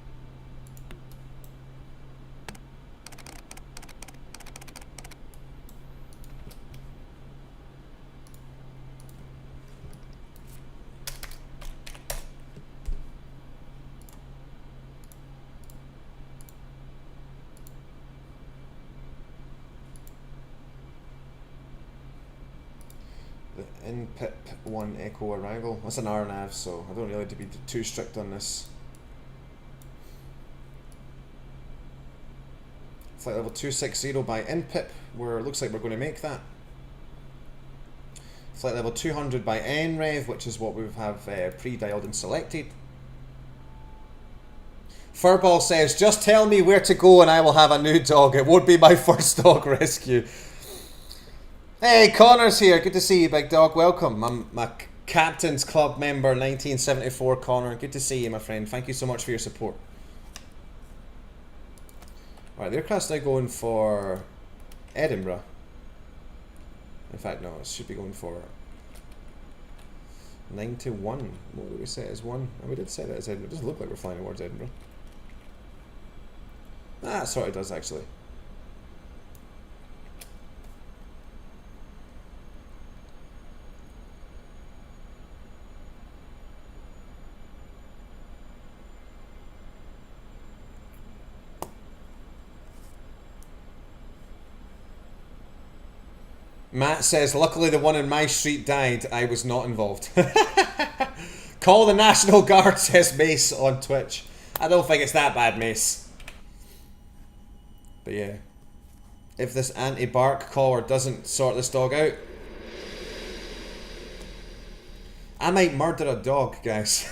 In pip 1 echo arrival. That's an RNAV, so I don't really have to be too strict on this. Flight level 260 by InPip, where it looks like we're going to make that. Flight level 200 by NREV, which is what we have pre-dialed and selected. Furball says, just tell me where to go and I will have a new dog. It won't be my first dog rescue. Hey, Connor's here. Good to see you, big dog. Welcome. I'm my Captain's Club member, 1974, Connor. Good to see you, my friend. Thank you so much for your support. Alright, the aircraft's now going for Edinburgh. In fact, no, it should be going for 9 to 1. What did we set as 1? Oh, we did set it as Edinburgh. It doesn't look like we're flying towards Edinburgh. Ah, it sort of does, actually. Matt says, luckily the one in my street died. I was not involved. Call the National Guard, says Mace on Twitch. I don't think it's that bad, Mace. But yeah. If this anti-bark collar doesn't sort this dog out, I might murder a dog, guys.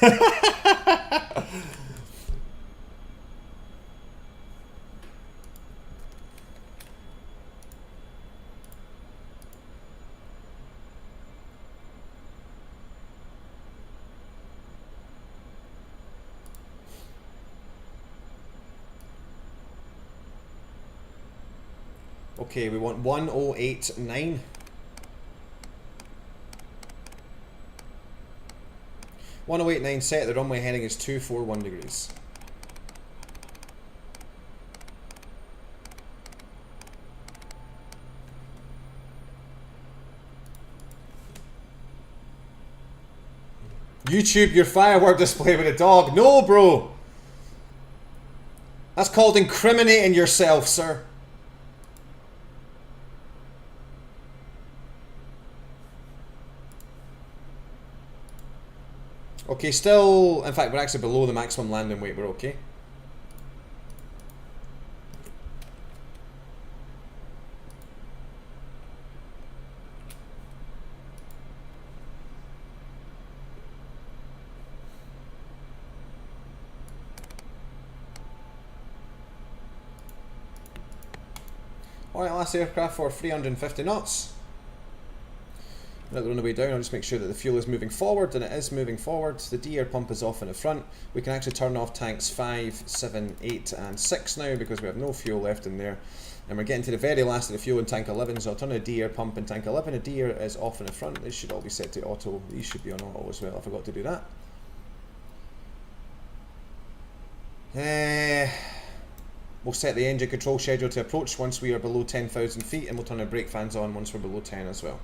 Okay, we want 1089. 1089 set, the runway heading is 241 degrees. YouTube your firework display with a dog. No, bro! That's called incriminating yourself, sir. Okay, still, in fact, we're actually below the maximum landing weight, we're okay. Alright, last aircraft for 350 knots. Now they're on the way down, I'll just make sure that the fuel is moving forward, and it is moving forward. The D-air pump is off in the front. We can actually turn off tanks 5, 7, 8 and 6 now because we have no fuel left in there. And we're getting to the very last of the fuel in tank 11, so I'll turn the D-air pump in tank 11. The D-air is off in the front. This should all be set to auto. These should be on auto as well. I forgot to do that. We'll set the engine control schedule to approach once we are below 10,000 feet, and we'll turn our brake fans on once we're below 10 as well.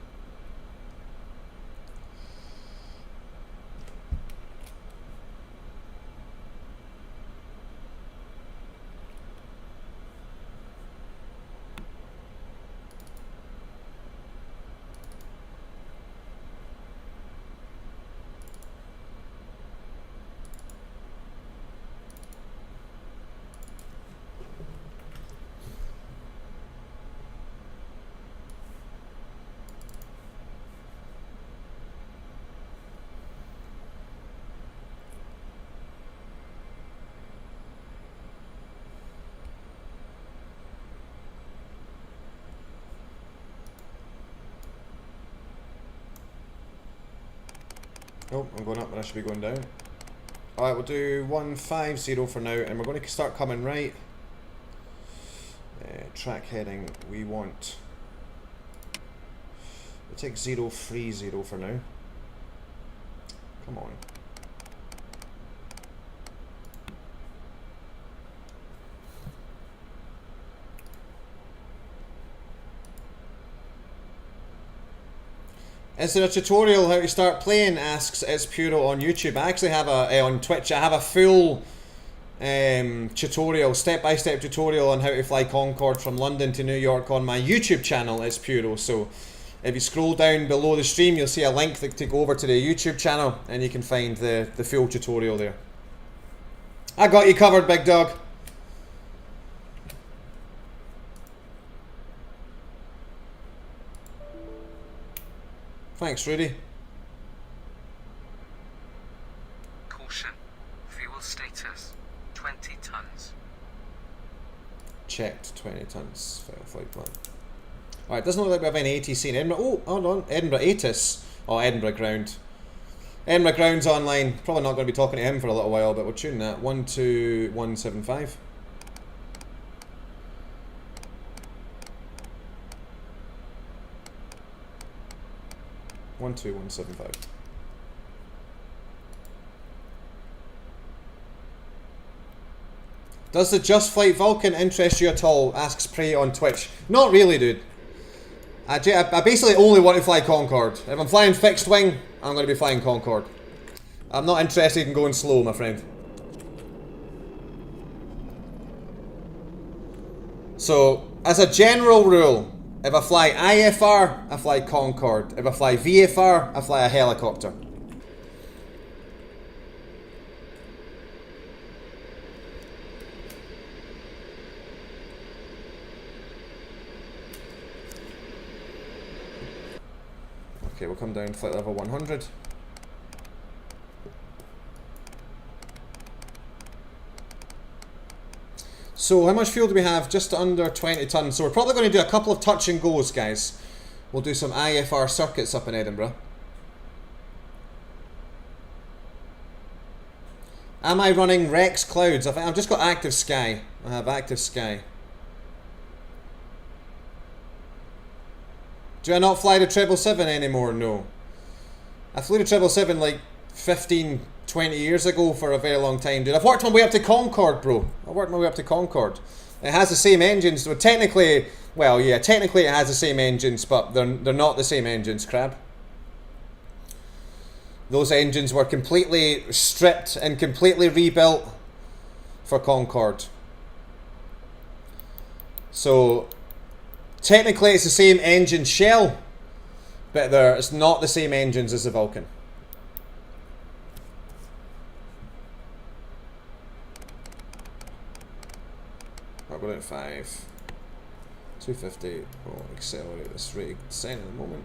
Oh, I'm going up when I should be going down. Alright, we'll do 150 for now, and we're going to start coming right. Track heading, we want... We'll take 030 for now. Come on. Is there a tutorial how to start playing? Asks Espuro on YouTube. I actually have a on Twitch. I have a full tutorial, step-by-step tutorial on how to fly Concorde from London to New York on my YouTube channel, Espuro. So if you scroll down below the stream, you'll see a link to go over to the YouTube channel, and you can find the full tutorial there. I got you covered, big dog. Thanks, Rudy. Caution. Fuel status. 20 tons. Checked. 20 tons. Flight plan. Alright, doesn't look like we have any ATC in Edinburgh. Oh, hold on. Edinburgh ATIS. Oh, Edinburgh Ground. Edinburgh Ground's online. Probably not going to be talking to him for a little while, but we'll tune that. 12175. One 2175. Does the Just Flight Vulcan interest you at all? Asks Prey on Twitch. Not really, dude. I basically only want to fly Concorde. If I'm flying fixed wing, I'm going to be flying Concorde. I'm not interested in going slow, my friend. So, as a general rule, if I fly IFR, I fly Concorde. If I fly VFR, I fly a helicopter. Okay, we'll come down to flight level 100. So, how much fuel do we have? Just under 20 tons. So, we're probably going to do a couple of touch and goes, guys. We'll do some IFR circuits up in Edinburgh. Am I running Rex Clouds? I've just got Active Sky. I have Active Sky. Do I not fly the 777 anymore? No. I flew the 777 like 15, 20 years ago for a very long time, dude. I've worked my way up to Concorde, bro. I've worked my way up to Concorde. It has the same engines, so technically, well, yeah, technically it has the same engines, but they're not the same engines, crab. Those engines were completely stripped and completely rebuilt for Concorde. So, technically it's the same engine shell, but it's not the same engines as the Vulcan. I'll go down to 5. 250. We'll accelerate this rate of descent in a moment.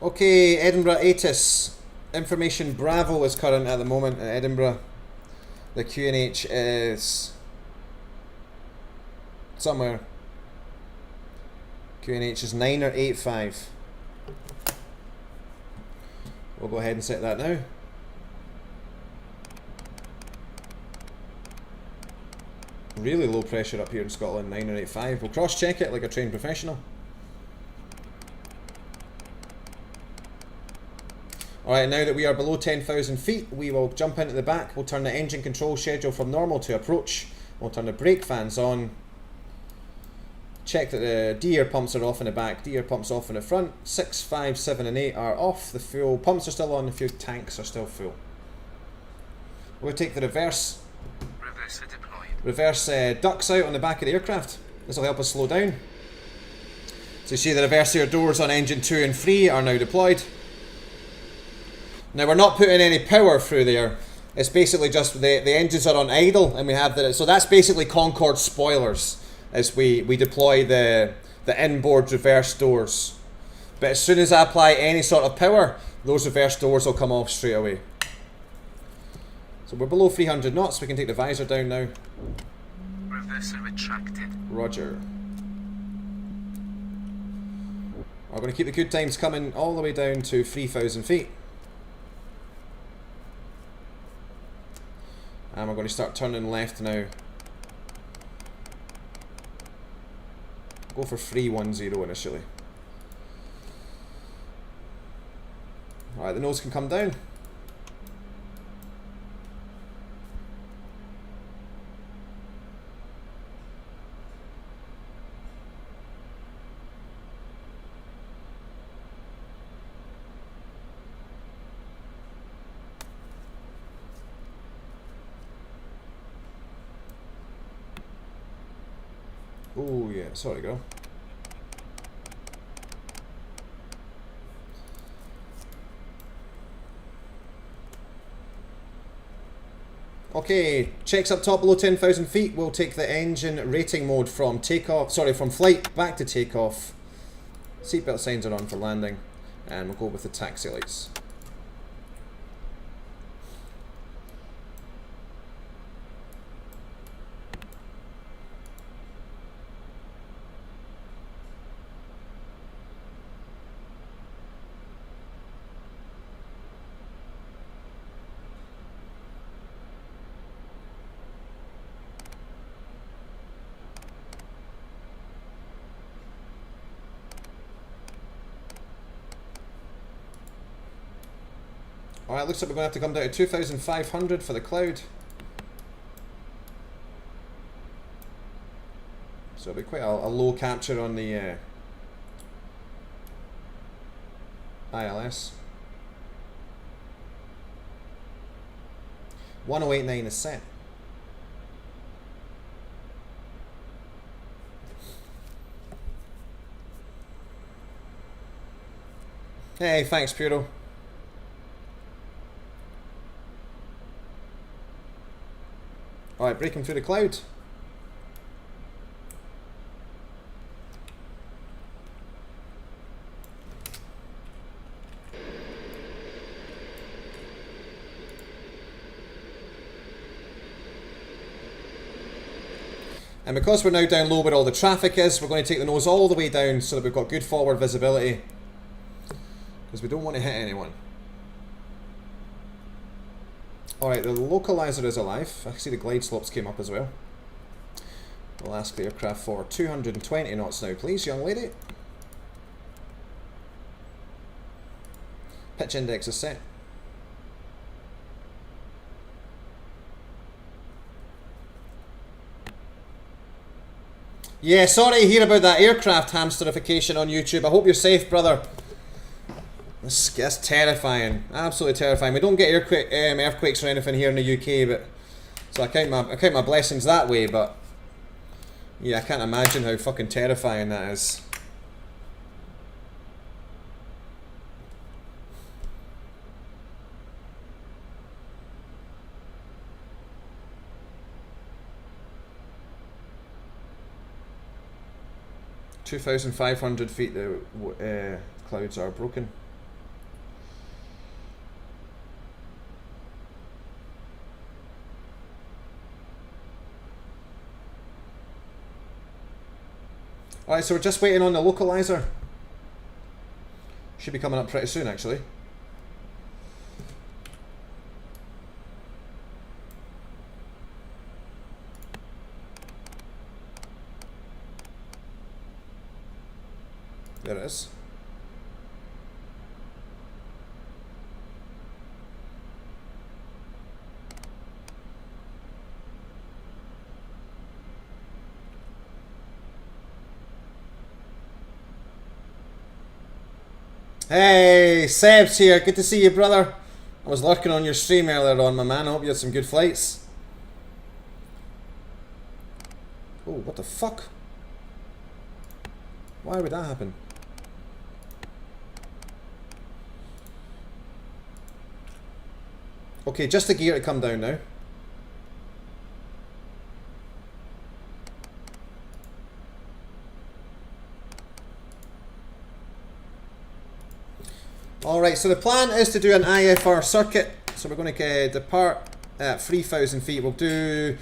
Okay, Edinburgh ATIS. Information Bravo is current at the moment in Edinburgh. The QNH is somewhere. QNH is 985. We'll go ahead and set that now. Really low pressure up here in Scotland, 985. We'll cross check it like a trained professional. Alright, now that we are below 10,000 feet, we will jump into the back. We'll turn the engine control schedule from normal to approach. We'll turn the brake fans on. Check that the D-air pumps are off in the back, D-air pumps off in the front. 6, 5, 7 and 8 are off. The fuel pumps are still on, the fuel tanks are still full. We'll take the reverse. Reverser deployed. Reverse ducts out on the back of the aircraft. This will help us slow down. So you see the reverse air doors on engine 2 and 3 are now deployed. Now we're not putting any power through there. It's basically just the engines are on idle, and we have the, so that's basically Concorde spoilers as we deploy the inboard reverse doors. But as soon as I apply any sort of power, those reverse doors will come off straight away. So we're below 300 knots, we can take the visor down now. Reverser retracted. Roger. We're going to keep the good times coming all the way down to 3,000 feet. And we're going to start turning left now. Go for 310 initially. Alright, the nose can come down. Oh yeah, sorry girl. Okay, checks up top below 10,000 feet. We'll take the engine rating mode from takeoff, sorry, from flight back to takeoff. Seatbelt signs are on for landing, and we'll go with the taxi lights. Alright, looks like we're going to have to come down to 2,500 for the cloud. So it'll be quite a low capture on the ILS. 1089 is set. Hey, thanks Puro. Alright, breaking through the cloud. And because we're now down low where all the traffic is, we're going to take the nose all the way down so that we've got good forward visibility. Because we don't want to hit anyone. Alright, the localizer is alive. I can see the glide slopes came up as well. We'll ask the aircraft for 220 knots now, please, young lady. Pitch index is set. Yeah, sorry to hear about that aircraft hamsterification on YouTube. I hope you're safe, brother. That's terrifying, absolutely terrifying. We don't get earthquakes or anything here in the UK, but so I count my blessings that way. But yeah, I can't imagine how fucking terrifying that is. (2,500 feet). The clouds are broken. Alright, so we're just waiting on the localizer. Should be coming up pretty soon, actually. There it is. Hey, Seb's here. Good to see you, brother. I was lurking on your stream earlier on, my man. I hope you had some good flights. Oh, what the fuck? Why would that happen? Okay, just the gear to come down now. Alright, so the plan is to do an IFR circuit. So we're going to depart at 3,000 feet. We'll do...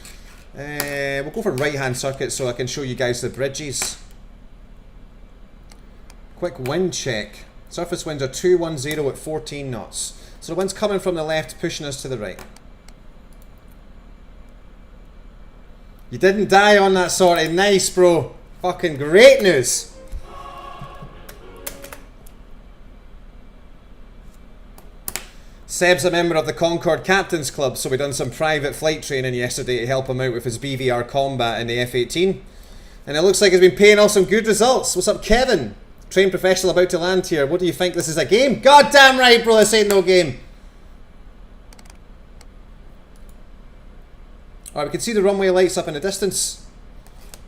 we'll go for right hand circuit so I can show you guys the bridges. Quick wind check. Surface winds are 210 at 14 knots. So the wind's coming from the left, pushing us to the right. You didn't die on that sortie. Nice, bro. Fucking great news. Seb's a member of the Concorde Captains Club, so we done some private flight training yesterday to help him out with his BVR combat in the F-18. And it looks like he's been paying off some good results. What's up, Kevin? Trained professional about to land here. What do you think? This is a game? God damn right, bro. This ain't no game. Alright, we can see the runway lights up in the distance.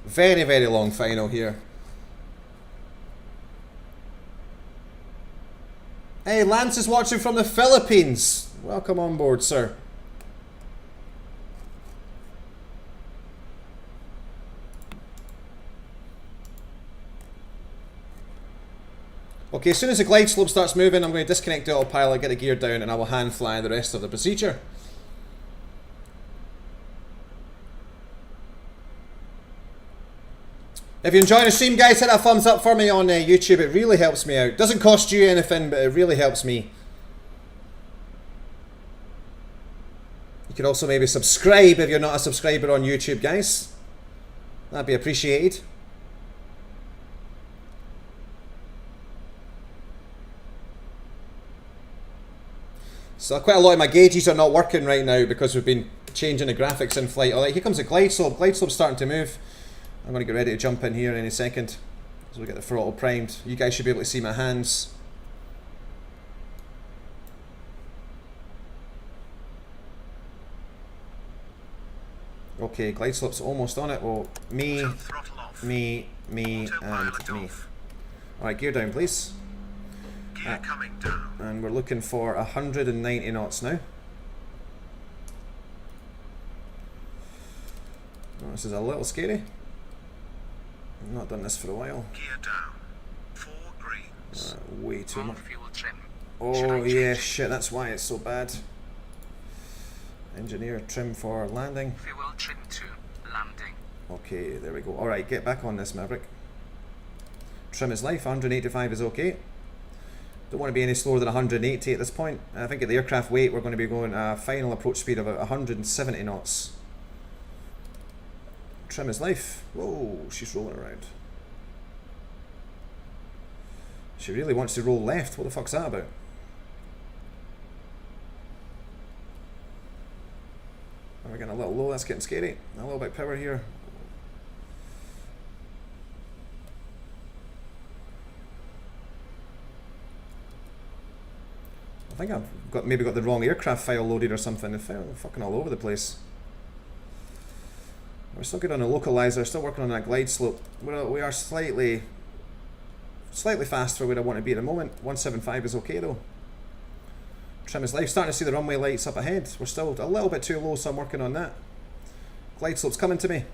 Very, very long final here. Hey, Lance is watching from the Philippines. Welcome on board, sir. Okay, as soon as the glide slope starts moving, I'm going to disconnect the autopilot, get the gear down, and I will hand fly the rest of the procedure. If you're enjoying the stream, guys, hit that thumbs up for me on YouTube. It really helps me out. Doesn't cost you anything, but it really helps me. You could also maybe subscribe if you're not a subscriber on YouTube, guys. That'd be appreciated. So quite a lot of my gauges are not working right now because we've been changing the graphics in flight. Alright, here comes the glide slope. Glide slope's starting to move. I'm going to get ready to jump in here any second as we get the throttle primed. You guys should be able to see my hands. Okay, glide slope's almost on it. Well, me, and me. Alright, gear down, please. Gear coming down. And we're looking for 190 knots now. Oh, this is a little scary. I've not done this for a while. Gear down. 4 greens. Way too much. Fuel trim. Oh yeah, shit, that's why it's so bad. Engineer trim for landing. Fuel trim to landing. Okay, there we go. Alright, get back on this, Maverick. Trim is life, 185 is okay. Don't want to be any slower than 180 at this point. I think at the aircraft weight we're going to be going a final approach speed of about 170 knots. Trim is life. Whoa, she's rolling around. She really wants to roll left. What the fuck's that about? We're getting a little low. That's getting scary. A little bit of power here. I think I've maybe got the wrong aircraft file loaded or something. They're fucking all over the place. We're still good on the localizer, still working on that glide slope. We are slightly fast for where I want to be at the moment. 175 is okay though. Trim is life. Starting to see the runway lights up ahead. We're still a little bit too low, so I'm working on that. Glide slope's coming to me.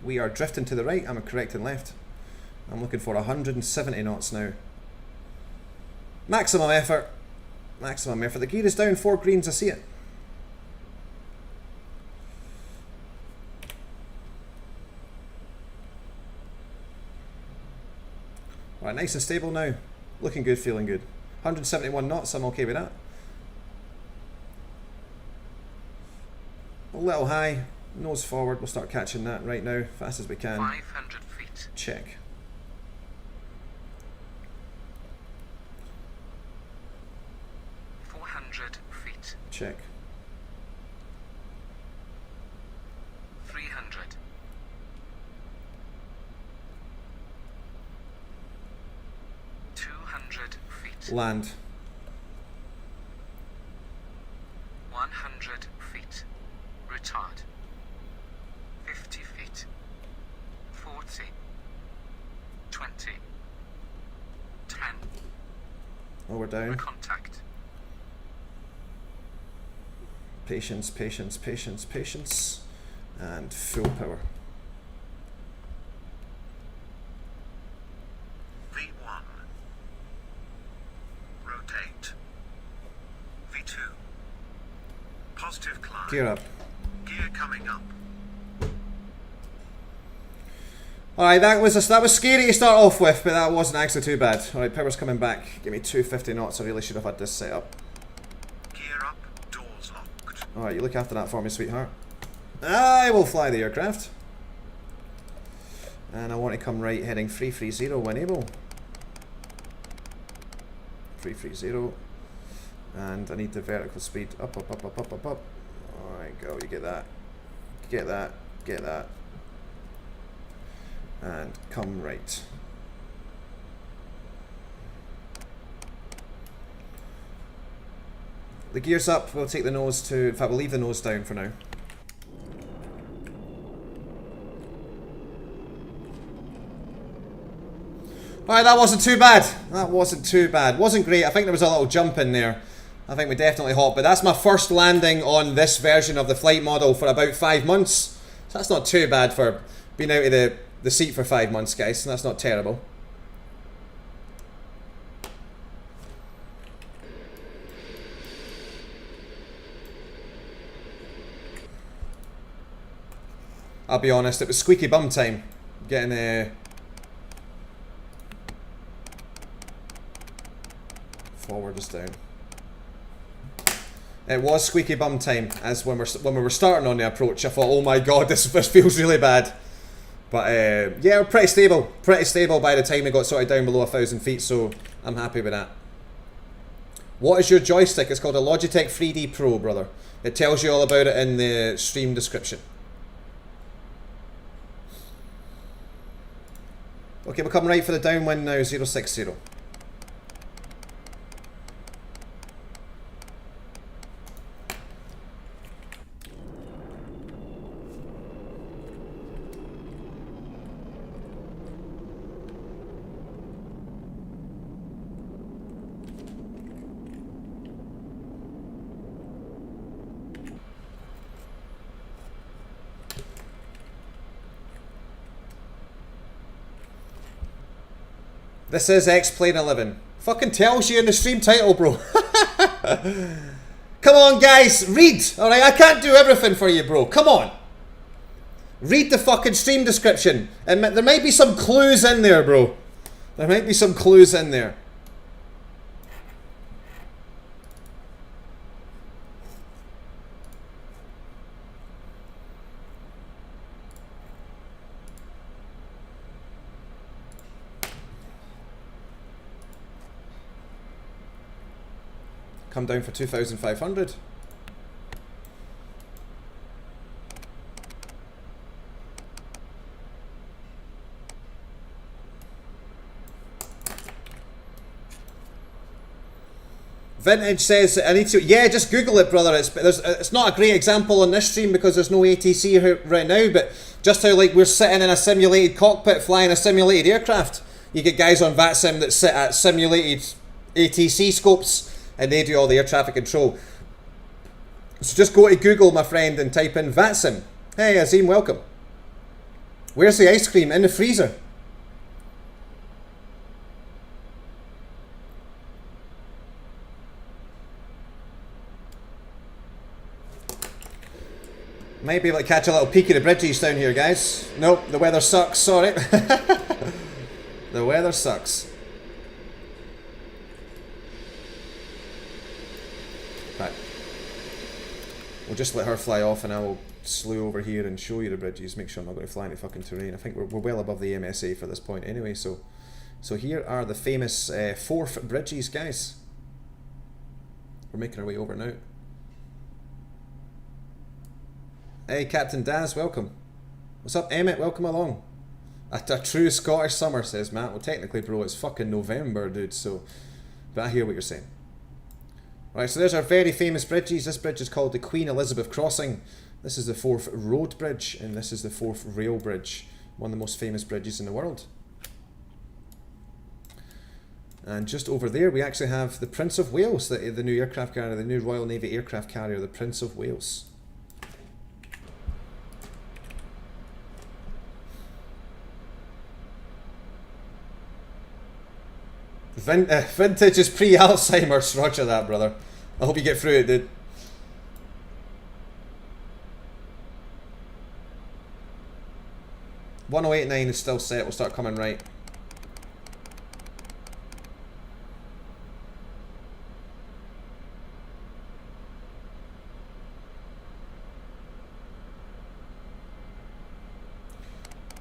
We are drifting to the right. I'm correcting left. I'm looking for 170 knots now. Maximum effort. Maximum effort. The gear is down 4 greens. I see it. Alright, nice and stable now. Looking good, feeling good. 171 knots, I'm okay with that. A little high, nose forward, we'll start catching that right now, fast as we can. 500 feet. Check. Check. 300. 200 feet. Land. 100 feet. Retard. 50 feet. 40. 20. 10. Oh, we're down. Contact. Patience, patience, patience, patience. And full power. V1. Rotate. V2. Positive climb. Gear up. Gear coming up. Alright, that was scary to start off with, but that wasn't actually too bad. Alright, power's coming back. Give me 250 knots. I really should have had this set up. Gear up, doors locked. Alright, you look after that for me, sweetheart. I will fly the aircraft. And I want to come right heading 330 when able. 330. And I need the vertical speed up, up, up, up, up, up, up. Alright, go, you get that. Get that, get that. And come right. The gear's up, we'll take the nose to, in fact we'll leave the nose down for now. Alright, that wasn't too bad. That wasn't too bad. Wasn't great. I think there was a little jump in there. I think we definitely hopped, but that's my first landing on this version of the flight model for about 5 months. So that's not too bad for being out of the seat for 5 months, guys. That's not terrible. I'll be honest, it was squeaky bum time. Getting a forward is down. It was squeaky bum time, as when we were starting on the approach. I thought, oh my god, this feels really bad. But yeah, we're pretty stable by the time we got sorted down below 1,000 feet, so I'm happy with that. What is your joystick? It's called a Logitech 3D Pro, brother. It tells you all about it in the stream description. Okay, we're coming right for the downwind now, 060. This is XP-11. Fucking tells you in the stream title, bro. Come on, guys, read. Alright, I can't do everything for you, bro. Come on. Read the fucking stream description. And there might be some clues in there, bro. There might be some clues in there. Come down for 2,500. Vintage says, I need to, yeah, just Google it, brother. It's not a great example on this stream because there's no ATC right now, but just how like we're sitting in a simulated cockpit flying a simulated aircraft. You get guys on VATSIM that sit at simulated ATC scopes and they do all the air traffic control. So just go to Google, my friend, and type in VATSIM. Hey, Azim, welcome. Where's the ice cream? In the freezer. Might be able to catch a little peek of the bridges down here, guys. Nope, the weather sucks, sorry. The weather sucks. Right. We'll just let her fly off and I will slew over here and show you the bridges. Make sure I'm not going to fly into fucking terrain. I think we're well above the MSA for this point anyway, so here are the famous fourth bridges, guys. We're making our way over now. Hey, Captain Daz, welcome. What's up, Emmett? Welcome along. A true Scottish summer, says Matt. Well, technically, bro, it's fucking November, dude, so... But I hear what you're saying. Right, so there's our very famous bridges. This bridge is called the Queen Elizabeth Crossing. This is the fourth road bridge, and this is the fourth rail bridge. One of the most famous bridges in the world. And just over there, we actually have the Prince of Wales, the new aircraft carrier, the new Royal Navy aircraft carrier, the Prince of Wales. Vintage is pre-Alzheimer's, roger that, brother. I hope you get through it, dude. 1089 is still set, we'll start coming right.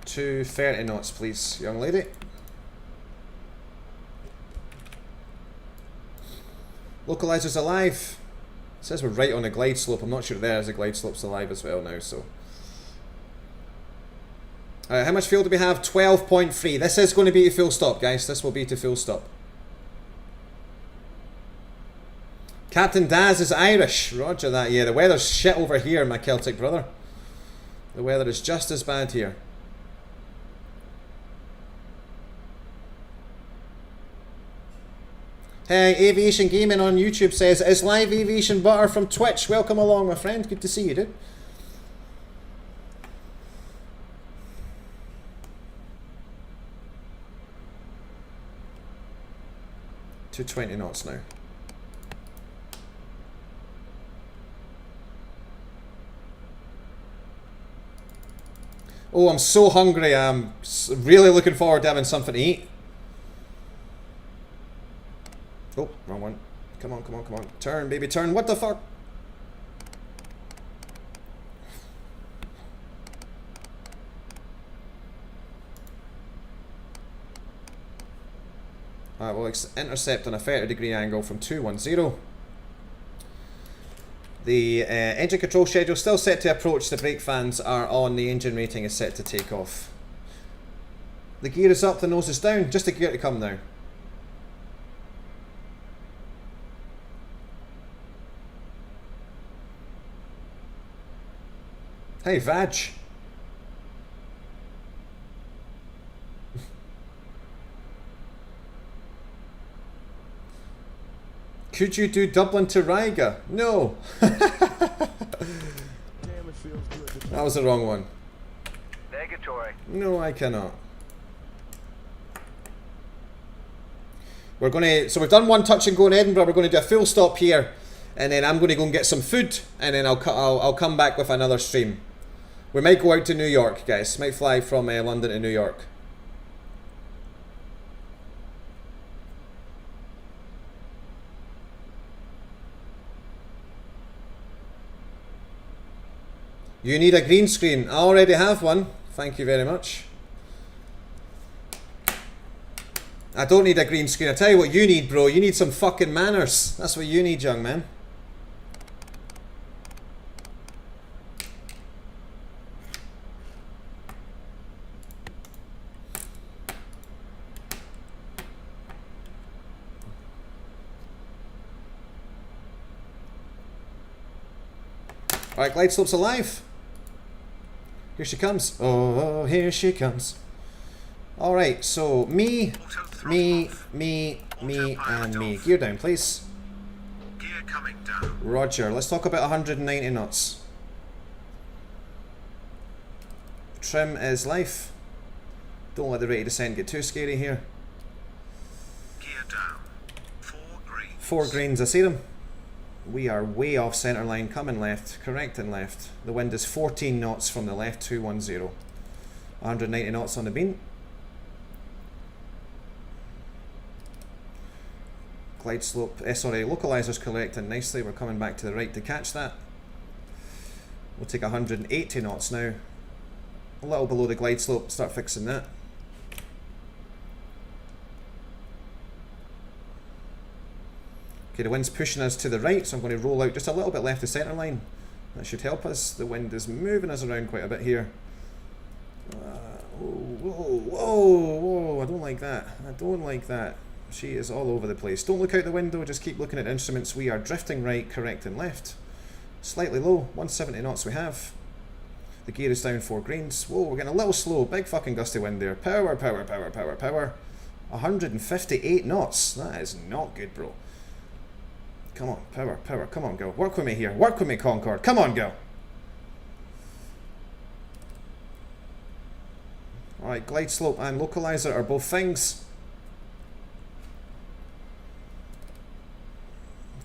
To 30 knots, please, young lady. Localizer's alive. It says we're right on a glide slope. I'm not sure there is a glide slope's alive as well now, so. Alright, how much fuel do we have? 12.3. This is going to be to full stop, guys. This will be to full stop. Captain Daz is Irish. Roger that. Yeah, the weather's shit over here, my Celtic brother. The weather is just as bad here. Hey, Aviation Gaming on YouTube says, is live aviation butter from Twitch? Welcome along, my friend. Good to see you, dude. To 20 knots now. Oh, I'm so hungry. I'm really looking forward to having something to eat. Oh, wrong one. Come on, come on, come on. Turn, baby, turn. What the fuck? Alright, we'll intercept on a 30-degree angle from 210. The engine control schedule still set to approach. The brake fans are on. The engine rating is set to take off. The gear is up, the nose is down. Just the gear to come now. Hey, Vag. Could you do Dublin to Riga? No. That was the wrong one. Negatory. No, I cannot. We're gonna, so we've done one touch and go in Edinburgh. We're going to do a full stop here, and then I'm going to go and get some food, and then I'll come back with another stream. We might go out to New York, guys. Might fly from London to New York. You need a green screen. I already have one. Thank you very much. I don't need a green screen. I tell you what you need, bro. You need some fucking manners. That's what you need, young man. Alright, glide slope's alive. Here she comes. Oh, here she comes. Alright, so me, and me. Gear down, please. Gear coming down. Roger. Let's talk about 190 knots. Trim is life. Don't let the rate of descent get too scary here. Gear down. 4 greens. 4 greens, I see them. We are way off centre line, coming left, correct and left. The wind is 14 knots from the left, 210. 190 knots on the beam. Glide slope, sorry, localizer's collecting nicely. We're coming back to the right to catch that. We'll take 180 knots now. A little below the glide slope, start fixing that. Okay, the wind's pushing us to the right, so I'm going to roll out just a little bit left of centre line. That should help us. The wind is moving us around quite a bit here. Whoa, I don't like that. I don't like that. She is all over the place. Don't look out the window, just keep looking at instruments. We are drifting right, correct and left. Slightly low, 170 knots we have. The gear is down 4 greens. Whoa, we're getting a little slow. Big fucking gusty wind there. Power, power, power, power, power. 158 knots. That is not good, bro. Come on, power, power. Come on, girl. Work with me here. Work with me, Concorde. Come on, girl. Alright, glide slope and localizer are both things.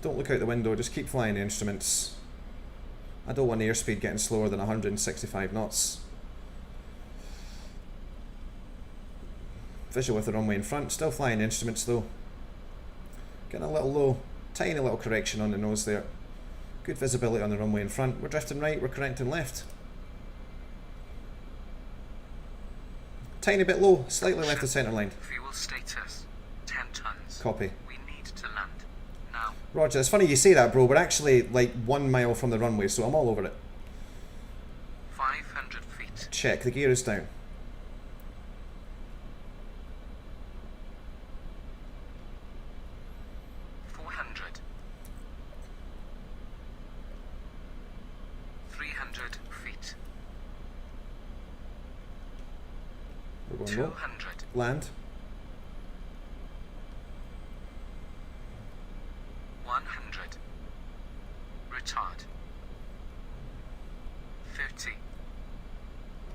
Don't look out the window, just keep flying the instruments. I don't want airspeed getting slower than 165 knots. visual with the runway in front. Still flying instruments though. Getting a little low. Tiny little correction on the nose there. Good visibility on the runway in front. We're drifting right, we're correcting left. Tiny bit low, slightly left of centre line. Fuel status 10 tons. Copy. We need to land now. Roger, it's funny you say that, bro. We're actually like 1 mile from the runway, so I'm all over it. 500 feet. Check, the gear is down. We're going low. 200. Land. 100. Retard. 50.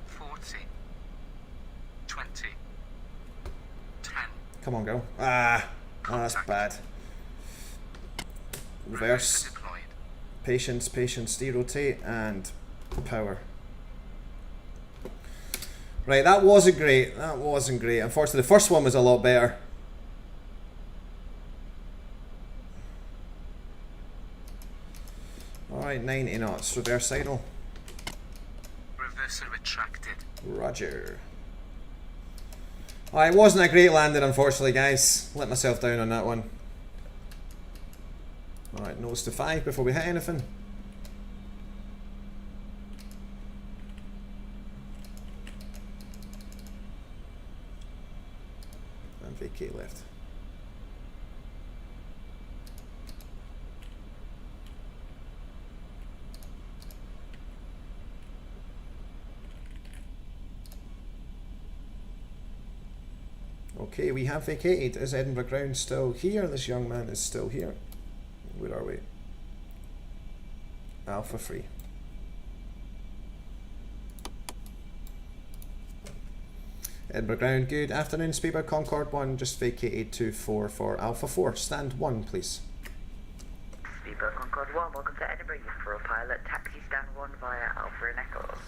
40. 20. 10. Come on, girl. Ah, that's bad. Reverse. Patience, patience, derotate, and power. Right, that wasn't great. That wasn't great. Unfortunately, the first one was a lot better. Alright, 90 knots. Reverse idle. Reverser retracted. Roger. Alright, it wasn't a great landing, unfortunately, guys. Let myself down on that one. Alright, nose to 5 before we hit anything. And vacate left. Okay, we have vacated. Is Edinburgh ground still here? This young man is still here. Where are we? Alpha free. Edinburgh ground, good afternoon. Speedbird Concorde 1 just vacated to 4 for Alpha 4. Stand 1, please. Speedbird Concorde 1, welcome to Edinburgh. For a pilot, taxi stand 1 via Alpha and Echo.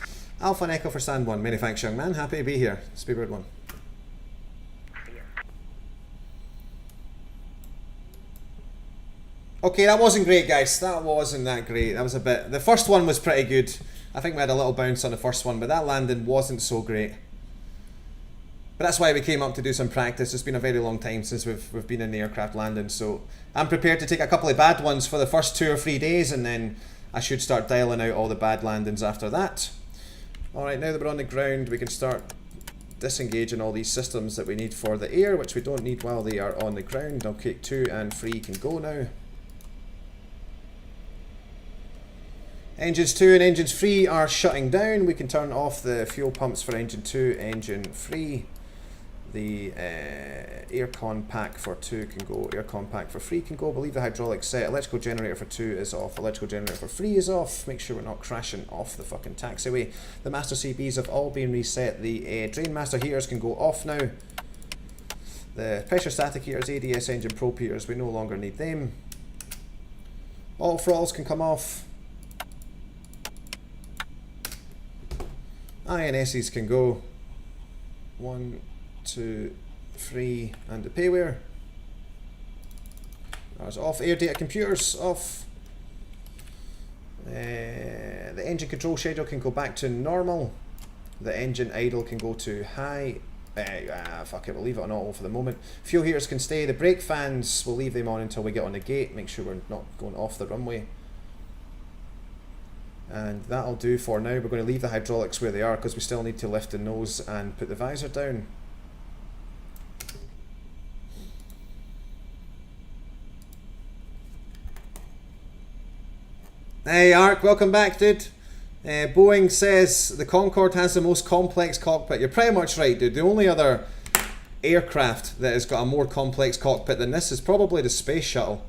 Alpha and Echo for stand 1. Many thanks, young man. Happy to be here. Speedbird 1. Okay, that wasn't great, guys. That wasn't that great. That was a bit... The first one was pretty good. I think we had a little bounce on the first one, but that landing wasn't so great. But that's why we came up to do some practice. It's been a very long time since we've been in the aircraft landing, so I'm prepared to take a couple of bad ones for the first 2 or 3 days, and then I should start dialing out all the bad landings after that. Alright, now that we're on the ground, we can start disengaging all these systems that we need for the air, which we don't need while they are on the ground. Okay, 2 and 3 can go now. Engines 2 and engines 3 are shutting down. We can turn off the fuel pumps for engine 2, engine 3. The aircon pack for 2 can go, aircon pack for 3 can go. I believe the hydraulics set. Electrical generator for 2 is off, electrical generator for 3 is off. Make sure we're not crashing off the fucking taxiway. The master CBs have all been reset. The drain master heaters can go off now. The pressure static heaters, ADS engine probe heaters, we no longer need them. All throttles can come off. INSs can go. 1, 2, 3, and the payware. That's off. Air data computers off. The engine control schedule can go back to normal. The engine idle can go to high. Fuck it, we'll leave it on auto for the moment. Fuel heaters can stay. The brake fans, we'll leave them on until we get on the gate. Make sure we're not going off the runway. And that'll do for now. We're going to leave the hydraulics where they are because we still need to lift the nose and put the visor down. Hey Ark, welcome back, dude. Boeing says the Concorde has the most complex cockpit. You're pretty much right, dude. The only other aircraft that has got a more complex cockpit than this is probably the Space Shuttle.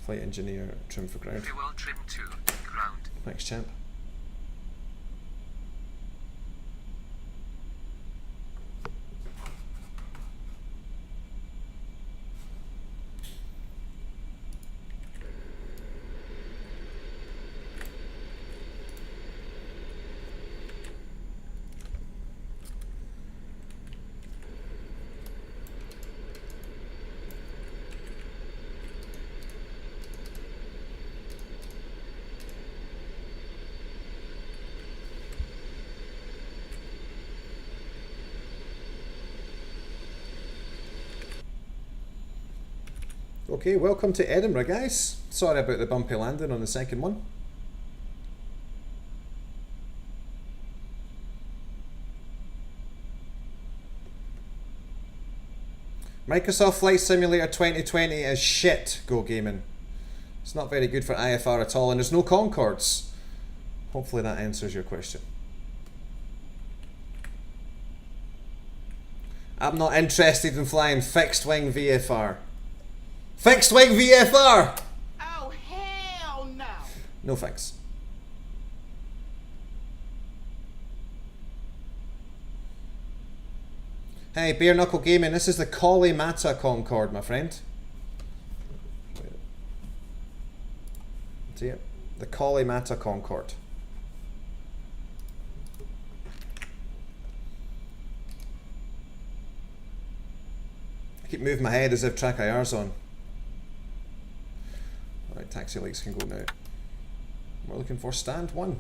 Flight engineer, trim for ground. Fuel trim to ground. Thanks, champ. Okay, welcome to Edinburgh, guys. Sorry about the bumpy landing on the second one. Microsoft Flight Simulator 2020 is shit, Go Gaming. It's not very good for IFR at all, and there's no Concords. Hopefully that answers your question. I'm not interested in flying fixed wing VFR. Fixed wing VFR! Oh, hell no! No thanks. Hey, Bare Knuckle Gaming, this is the Kalimata Concorde, my friend. See it? The Kalimata Concorde. I keep moving my head as if TrackIR's on. Alright, taxi lights can go now. We're looking for stand 1.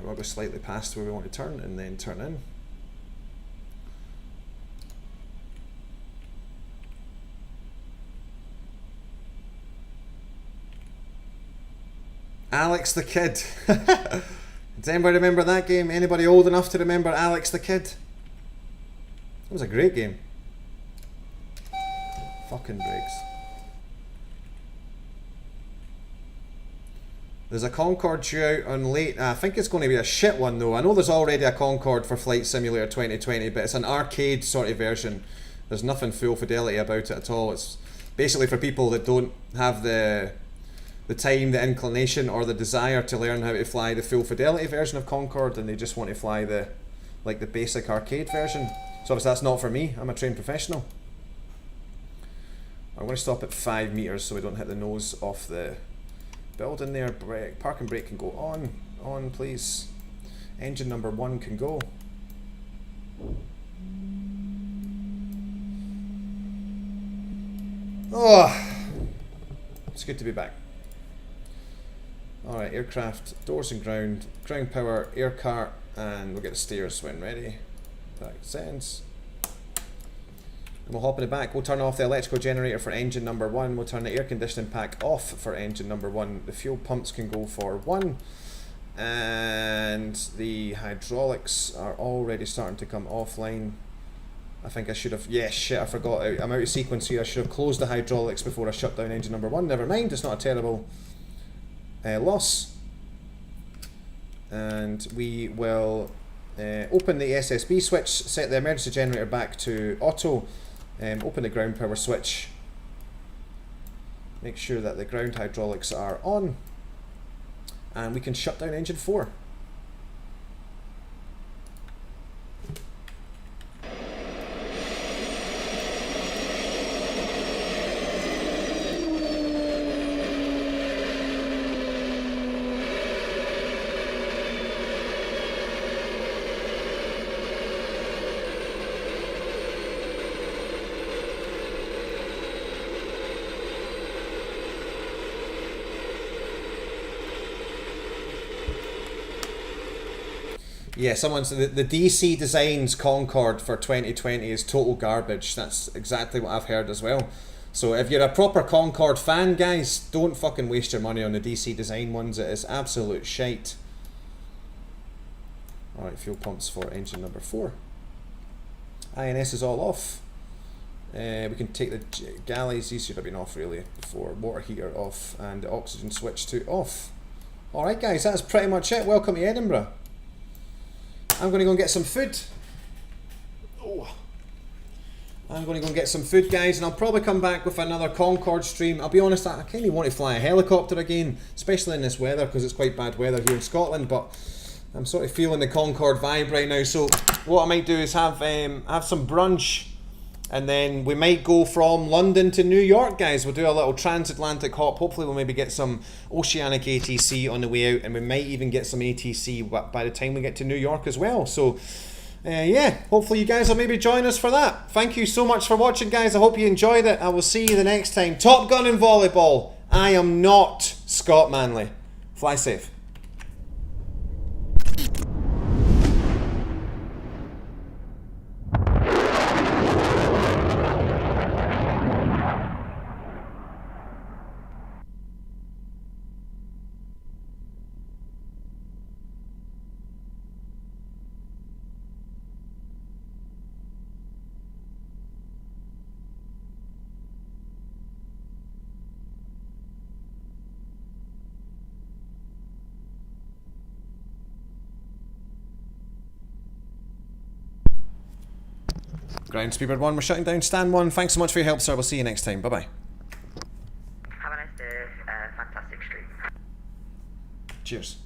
We'll go slightly past where we want to turn and then turn in. Alex the Kid. Does anybody remember that game? Anybody old enough to remember Alex the Kid? It was a great game. Fucking brakes. There's a Concorde due out on late. I think it's going to be a shit one though. I know there's already a Concorde for Flight Simulator 2020, but it's an arcade sort of version. There's nothing full fidelity about it at all. It's basically for people that don't have the time, the inclination, or the desire to learn how to fly the full fidelity version of Concorde, and they just want to fly the basic arcade version. So obviously that's not for me. I'm a trained professional. I'm going to stop at 5 meters so we don't hit the nose off the building there. Park and brake can go on please. Engine number 1 can go. Oh, it's good to be back. Alright, aircraft, doors and ground power, air cart, and we'll get the stairs when ready. That sends. And we'll hop in the back. We'll turn off the electrical generator for engine number 1. We'll turn the air conditioning pack off for engine number 1. The fuel pumps can go for 1. And the hydraulics are already starting to come offline. I think I should have... Yeah, shit, I forgot. I'm out of sequence here. I should have closed the hydraulics before I shut down engine number 1. Never mind, it's not a terrible loss. And we will open the SSB switch, set the emergency generator back to auto. Open the ground power switch, make sure that the ground hydraulics are on, and we can shut down engine 4. Yeah, someone's the DC Designs Concorde for 2020 is total garbage. That's exactly what I've heard as well. So if you're a proper Concorde fan, guys, don't fucking waste your money on the DC Design ones. It is absolute shite. Alright, fuel pumps for engine number 4. INS is all off. We can take the galleys, these should have been off really before. Water heater off and the oxygen switch to off. Alright guys, that's pretty much it. Welcome to Edinburgh. I'm going to go and get some food. Oh. I'm going to go and get some food, guys, and I'll probably come back with another Concorde stream. I'll be honest, I kind of want to fly a helicopter again, especially in this weather, because it's quite bad weather here in Scotland, but I'm sort of feeling the Concorde vibe right now. So what I might do is have some brunch, and then we might go from London to New York, guys. We'll do a little transatlantic hop. Hopefully we'll maybe get some oceanic ATC on the way out, and we might even get some ATC by the time we get to New York as well. So yeah, hopefully you guys will maybe join us for that. Thank you so much for watching, guys. I hope you enjoyed it. I will see you the next time. Top Gun in volleyball. I am not Scott Manley. Fly safe. Ground Speedbird 1, we're shutting down stand 1. Thanks so much for your help, sir. We'll see you next time. Bye-bye. Have a nice day. Fantastic stream. Cheers.